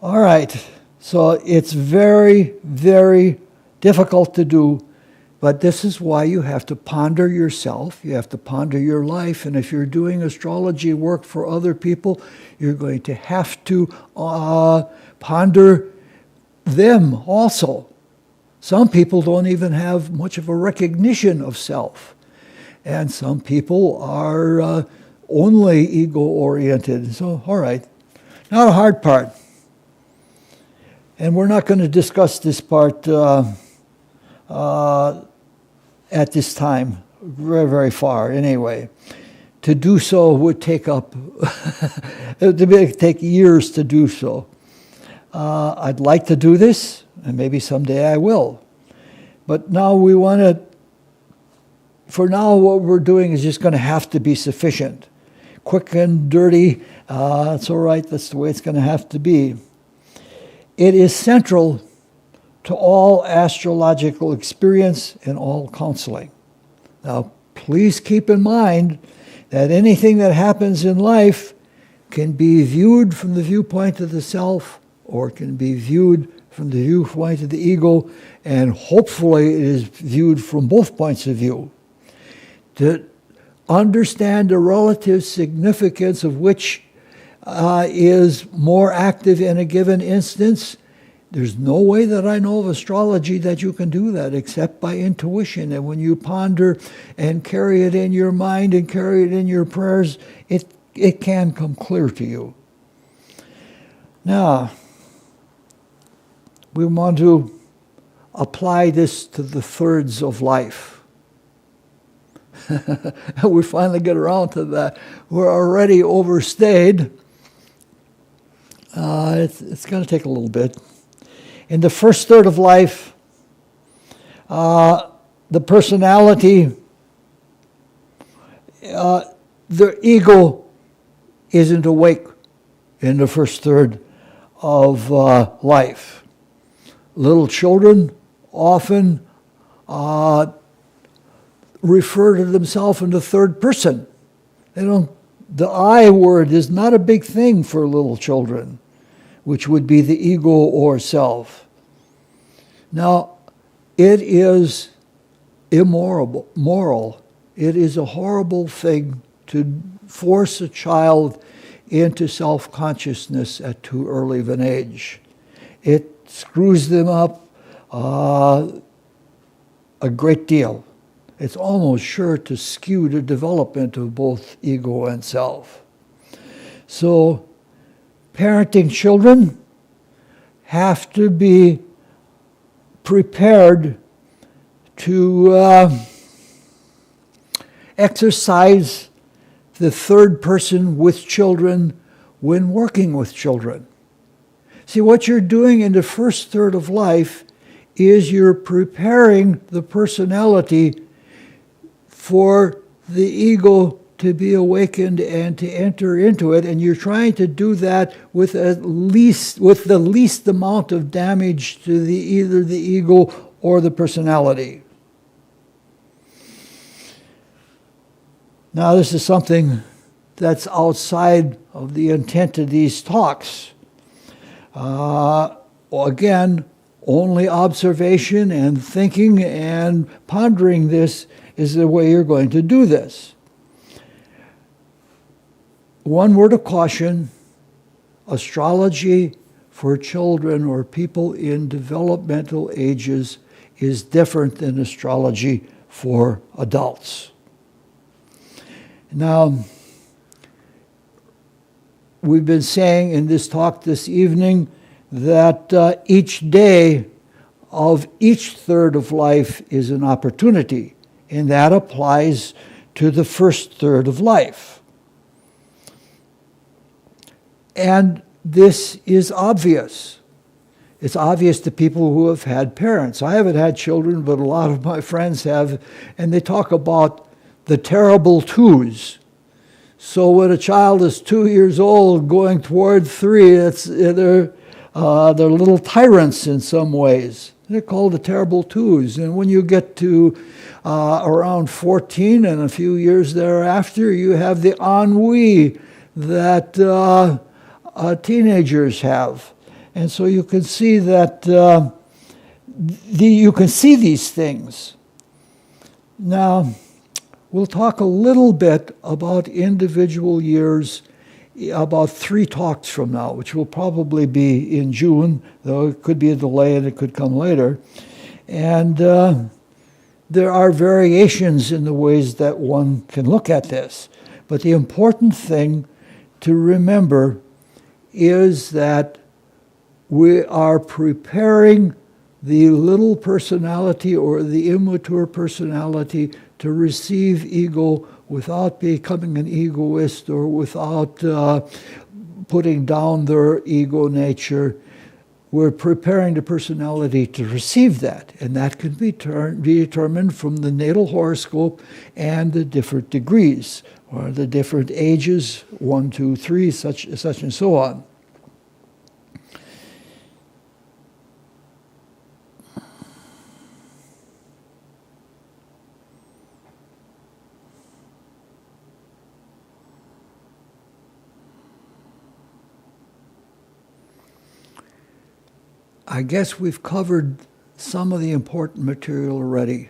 All right. So it's very, very difficult to do. But this is why you have to ponder yourself, you have to ponder your life, and if you're doing astrology work for other people, you're going to have to ponder them also. Some people don't even have much of a recognition of self, and some people are only ego-oriented. So, all right, now the hard part. And we're not going to discuss this part at this time, very, very far anyway. To do so would take take years to do so. I'd like to do this, and maybe someday I will. But now we want to, for now what we're doing is just going to have to be sufficient. Quick and dirty, it's all right, that's the way it's going to have to be. It is central to all astrological experience and all counseling. Now, please keep in mind that anything that happens in life can be viewed from the viewpoint of the self, or it can be viewed from the viewpoint of the ego, and hopefully it is viewed from both points of view. To understand the relative significance of which is more active in a given instance, there's no way that I know of astrology that you can do that except by intuition. And when you ponder and carry it in your mind and carry it in your prayers, it can come clear to you. Now, we want to apply this to the thirds of life. We finally get around to that. We're already overstayed. It's going to take a little bit. In the first third of life, the personality, the ego isn't awake in the first third of life. Little children often refer to themselves in the third person. The I word is not a big thing for little children, which would be the ego or self. Now, it is immoral. It is a horrible thing to force a child into self-consciousness at too early of an age. It screws them up a great deal. It's almost sure to skew the development of both ego and self. So, parenting children have to be prepared to exercise the third person with children when working with children. See, what you're doing in the first third of life is you're preparing the personality for the ego to be awakened and to enter into it, and you're trying to do that with the least amount of damage to either the ego or the personality. Now, this is something that's outside of the intent of these talks. Again, only observation and thinking and pondering this is the way you're going to do this. One word of caution: astrology for children or people in developmental ages is different than astrology for adults. Now, we've been saying in this talk this evening that each day of each third of life is an opportunity, and that applies to the first third of life. And this is obvious. It's obvious to people who have had parents. I haven't had children, but a lot of my friends have, and they talk about the terrible twos. So when a child is 2 years old going toward 3, they're little tyrants in some ways. They're called the terrible twos. And when you get to around 14 and a few years thereafter, you have the ennui that teenagers have. And so you can see that you can see these things. Now, we'll talk a little bit about individual years about 3 talks from now, which will probably be in June, though it could be a delay and it could come later. And there are variations in the ways that one can look at this. But the important thing to remember is that we are preparing the little personality or the immature personality to receive ego without becoming an egoist or without putting down their ego nature. We're preparing the personality to receive that, and that can be determined from the natal horoscope and the different degrees, or the different ages, 1, 2, 3, such and so on. I guess we've covered some of the important material already,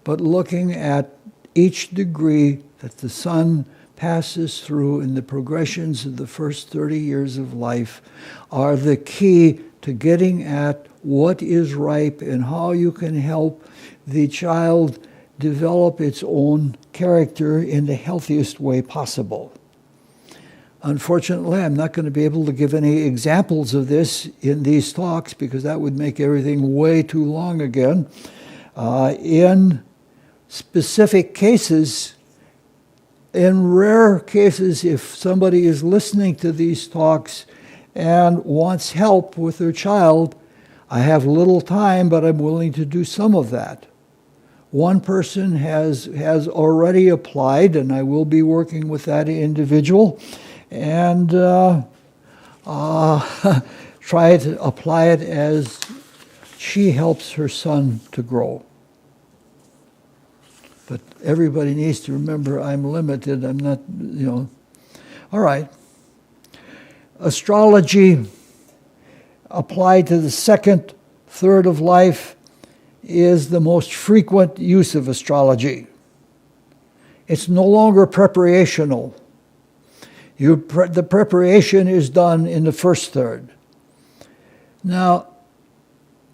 but looking at each degree that the sun passes through in the progressions of the first 30 years of life are the key to getting at what is ripe and how you can help the child develop its own character in the healthiest way possible. Unfortunately, I'm not going to be able to give any examples of this in these talks because that would make everything way too long again. In specific cases, in rare cases, if somebody is listening to these talks and wants help with their child, I have little time, but I'm willing to do some of that. One person has already applied, and I will be working with that individual, and try to apply it as she helps her son to grow. But everybody needs to remember I'm limited. I'm not, All right. Astrology applied to the second third of life is the most frequent use of astrology. It's no longer preparational. The preparation is done in the first third. Now,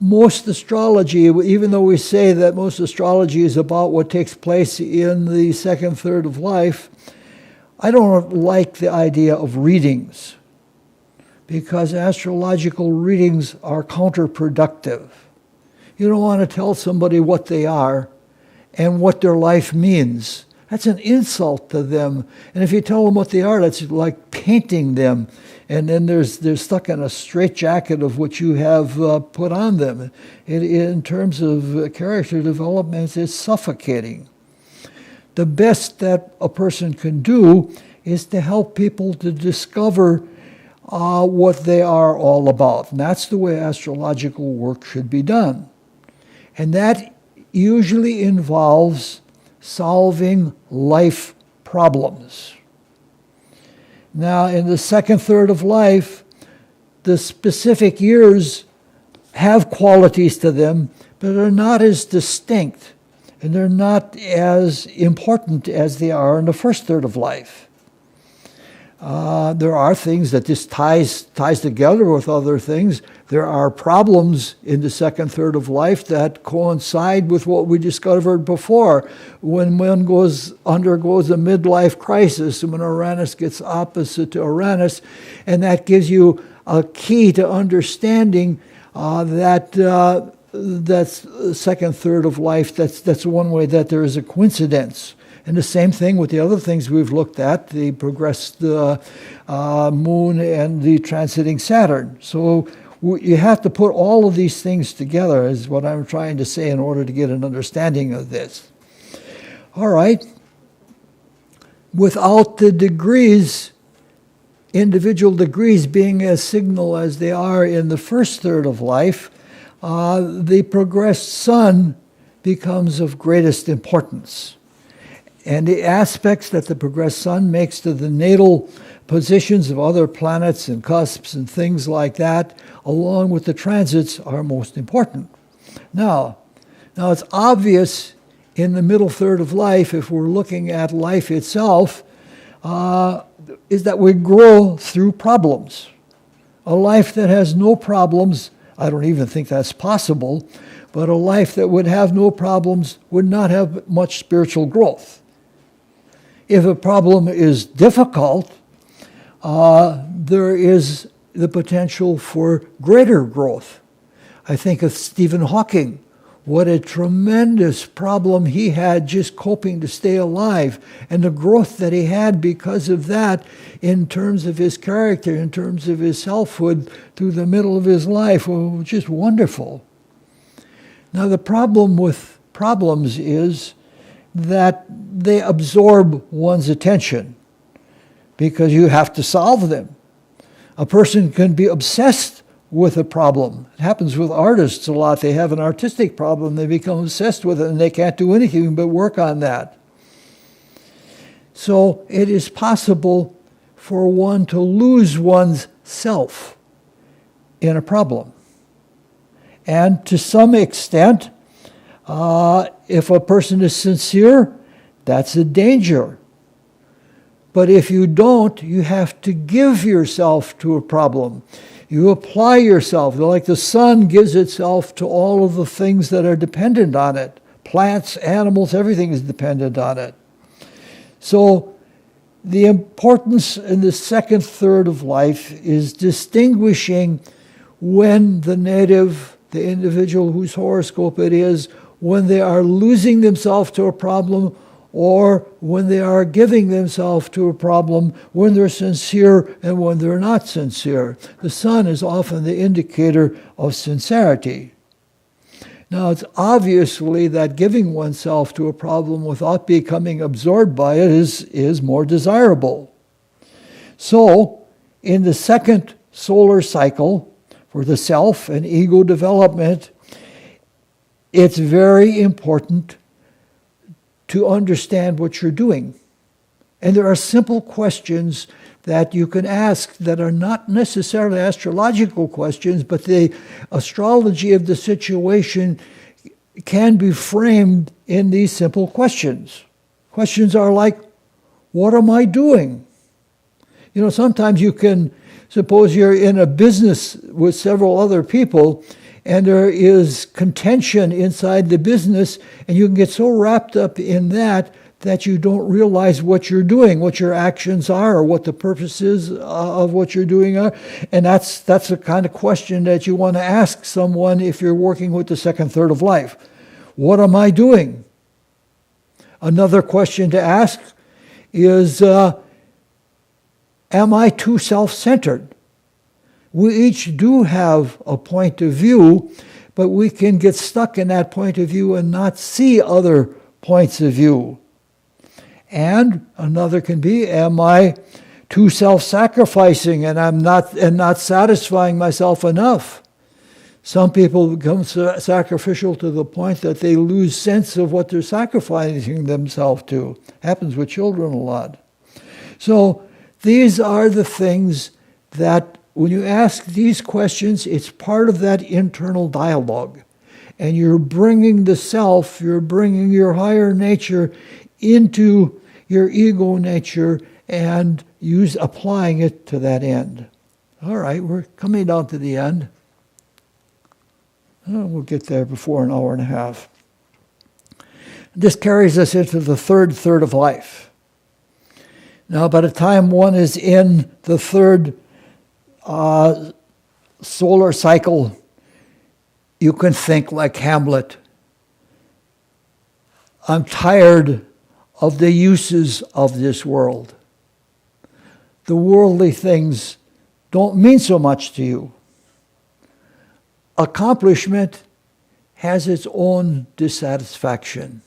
most astrology, even though we say that most astrology is about what takes place in the second third of life, I don't like the idea of readings because astrological readings are counterproductive. You don't want to tell somebody what they are and what their life means. That's an insult to them. And if you tell them what they are, that's like painting them. And then they're stuck in a straitjacket of what you have put on them. In terms of character development, it's suffocating. The best that a person can do is to help people to discover what they are all about. And that's the way astrological work should be done. And that usually involves solving life problems. Now, in the second third of life, the specific years have qualities to them, but they're not as distinct, and they're not as important as they are in the first third of life. There are things that this ties together with other things. There are problems in the second third of life that coincide with what we discovered before. When one undergoes a midlife crisis, and when Uranus gets opposite to Uranus, and that gives you a key to understanding that's second third of life. That's one way that there is a coincidence. And the same thing with the other things we've looked at, the progressed moon and the transiting Saturn. So you have to put all of these things together is what I'm trying to say in order to get an understanding of this. All right. Without the degrees, individual degrees being as signal as they are in the first third of life, the progressed sun becomes of greatest importance. And the aspects that the progressed sun makes to the natal positions of other planets and cusps and things like that, along with the transits, are most important. Now it's obvious in the middle third of life, if we're looking at life itself, is that we grow through problems. A life that has no problems, I don't even think that's possible, but a life that would have no problems would not have much spiritual growth. If a problem is difficult, there is the potential for greater growth. I think of Stephen Hawking. What a tremendous problem he had just coping to stay alive, and the growth that he had because of that in terms of his character, in terms of his selfhood through the middle of his life, was just wonderful. Now the problem with problems is that they absorb one's attention because you have to solve them. A person can be obsessed with a problem. It happens with artists a lot. They have an artistic problem, they become obsessed with it, and they can't do anything but work on that. So it is possible for one to lose one's self in a problem. And to some extent, if a person is sincere, That's a danger. But if you don't, you have to give yourself to a problem. You apply yourself, like the sun gives itself to all of the things that are dependent on it. Plants, animals, everything is dependent on it. So the importance in the second third of life is distinguishing when the individual whose horoscope it is, when they are losing themselves to a problem, or when they are giving themselves to a problem, when they're sincere and when they're not sincere. The sun is often the indicator of sincerity. Now, it's obviously that giving oneself to a problem without becoming absorbed by it is more desirable. So, in the second solar cycle, for the self and ego development, it's very important to understand what you're doing. And there are simple questions that you can ask that are not necessarily astrological questions, but the astrology of the situation can be framed in these simple questions. Questions are like, what am I doing? You know, sometimes you can, suppose you're in a business with several other people, and there is contention inside the business, and you can get so wrapped up in that you don't realize what you're doing, what your actions are, or what the purposes of what you're doing are. And that's the kind of question that you want to ask someone if you're working with the second third of life. What am I doing? Another question to ask is, am I too self-centered? We each do have a point of view, but we can get stuck in that point of view and not see other points of view. And another can be, am I too self-sacrificing and not satisfying myself enough? Some people become sacrificial to the point that they lose sense of what they're sacrificing themselves to. Happens with children a lot. So these are the things that when you ask these questions, it's part of that internal dialogue. And you're bringing the self, you're bringing your higher nature into your ego nature and applying it to that end. All right, we're coming down to the end. Oh, we'll get there before an hour and a half. This carries us into the third third of life. Now, by the time one is in the third solar cycle, you can think like Hamlet. I'm tired of the uses of this world. The worldly things don't mean so much to you. Accomplishment has its own dissatisfaction.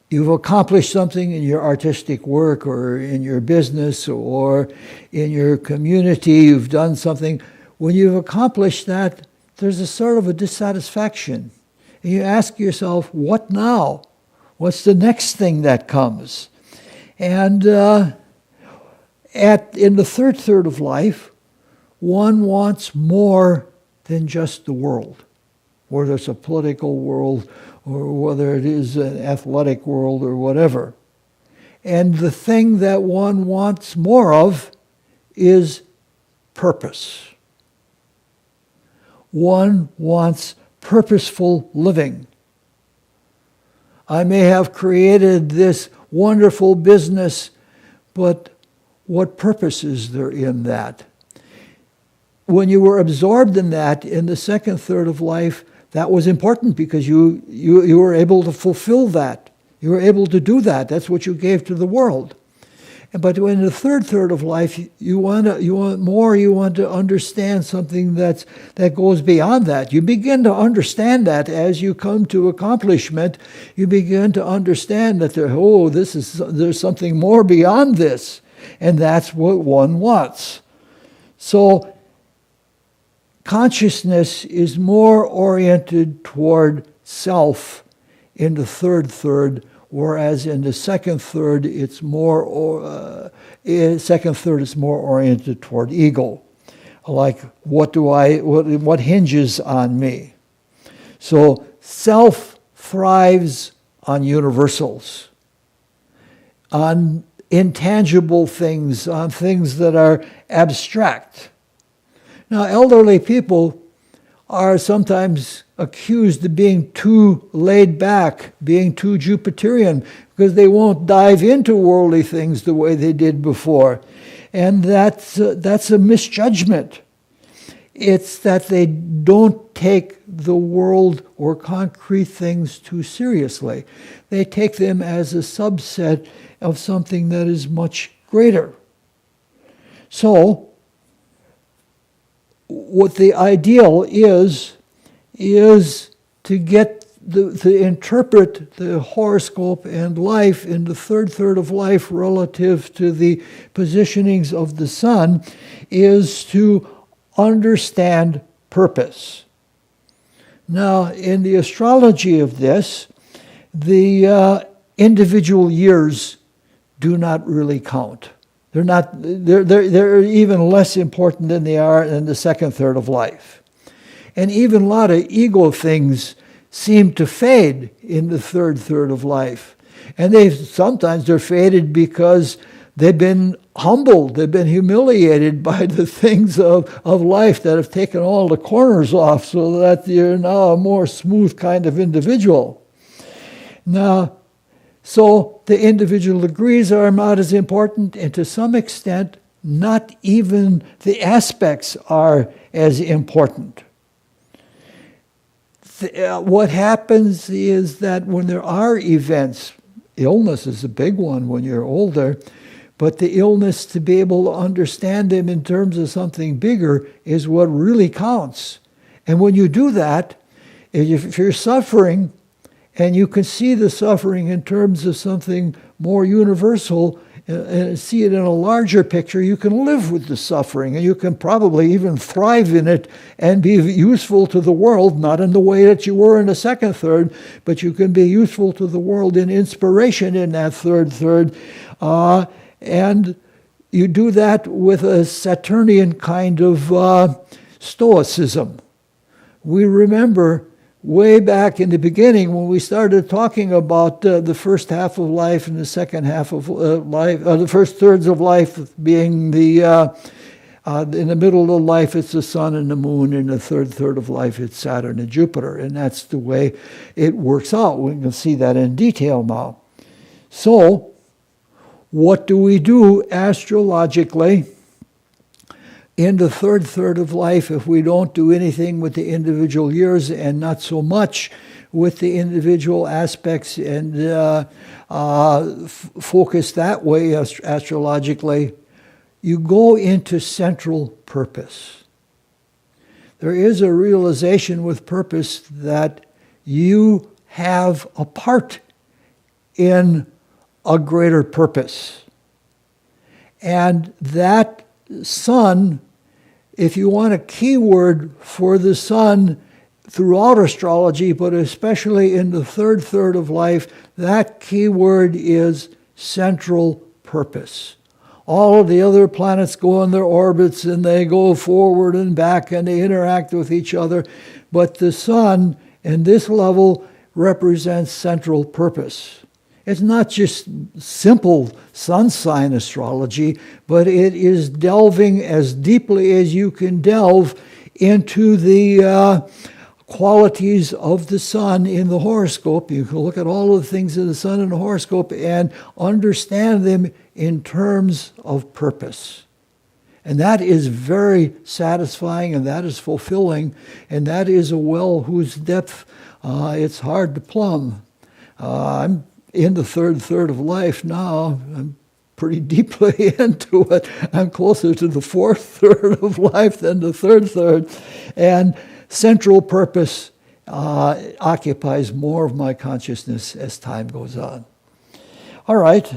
You've accomplished something in your artistic work or in your business or in your community. You've done something. When you've accomplished that, there's a sort of a dissatisfaction. And you ask yourself, what now? What's the next thing that comes? And in the third third of life, one wants more than just the world, whether it's a political world or whether it is an athletic world or whatever. And the thing that one wants more of is purpose. One wants purposeful living. I may have created this wonderful business, but what purpose is there in that? When you were absorbed in that, in the second third of life, that was important because you were able to fulfill that. You were able to do that. That's what you gave to the world. But in the third third of life, you want more. You want to understand something that goes beyond that. You begin to understand that as you come to accomplishment. You begin to understand that there's something more beyond this, and that's what one wants. So consciousness is more oriented toward self in the third third, whereas in the second third it's more oriented toward ego. Like what hinges on me? So self thrives on universals. on intangible things, on things that are abstract. Now, elderly people are sometimes accused of being too laid back, being too Jupiterian, because they won't dive into worldly things the way they did before. And that's a misjudgment. It's that they don't take the world or concrete things too seriously. They take them as a subset of something that is much greater. So, what the ideal is to get to interpret the horoscope and life in the third of life relative to the positionings of the sun, is to understand purpose. Now, in the astrology of this, the individual years do not really count. They're even less important than they are in the third of life. And even a lot of ego things seem to fade in the third of life. And sometimes they're faded because they've been humbled, they've been humiliated by the things of life that have taken all the corners off, so that you're now a more smooth kind of individual. Now, so the individual degrees are not as important, and to some extent, not even the aspects are as important. What happens is that when there are events, illness is a big one when you're older, but the illness, to be able to understand them in terms of something bigger, is what really counts. And when you do that, if you're suffering, and you can see the suffering in terms of something more universal, and see it in a larger picture, you can live with the suffering, and you can probably even thrive in it and be useful to the world, not in the way that you were in the third, but you can be useful to the world in inspiration in that third. And you do that with a Saturnian kind of stoicism. We remember way back in the beginning when we started talking about the first half of life and the second half of life, the first thirds of life being in the middle of life it's the sun and the moon, and the third of life it's Saturn and Jupiter, and that's the way it works out. We can see that in detail now. So, what do we do astrologically in the third of life if we don't do anything with the individual years, and not so much with the individual aspects, and focus that way astrologically? You go into central purpose. There is a realization with purpose that you have a part in a greater purpose. And that sun, if you want a keyword for the sun throughout astrology, but especially in the third of life, that keyword is central purpose. All of the other planets go on their orbits, and they go forward and back, and they interact with each other. But the sun, in this level, represents central purpose. It's not just simple sun sign astrology, but it is delving as deeply as you can delve into the qualities of the sun in the horoscope. You can look at all of the things in the sun in the horoscope and understand them in terms of purpose. And that is very satisfying, and that is fulfilling, and that is a well whose depth it's hard to plumb. I'm in the third of life now. I'm pretty deeply into it. I'm closer to the third of life than the third. And central purpose occupies more of my consciousness as time goes on. All right.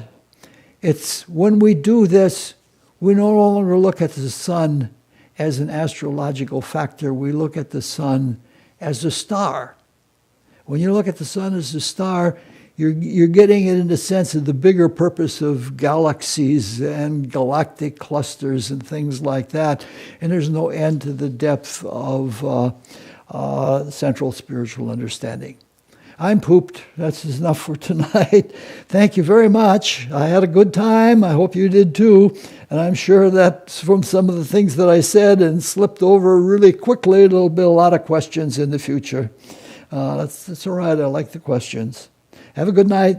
It's when we do this, we no longer look at the sun as an astrological factor. We look at the sun as a star. When you look at the sun as a star, you're getting it in the sense of the bigger purpose of galaxies and galactic clusters and things like that. And there's no end to the depth of central spiritual understanding. I'm pooped. That's enough for tonight. Thank you very much. I had a good time. I hope you did too. And I'm sure that from some of the things that I said and slipped over really quickly, there'll be a lot of questions in the future. That's all right. I like the questions. Have a good night.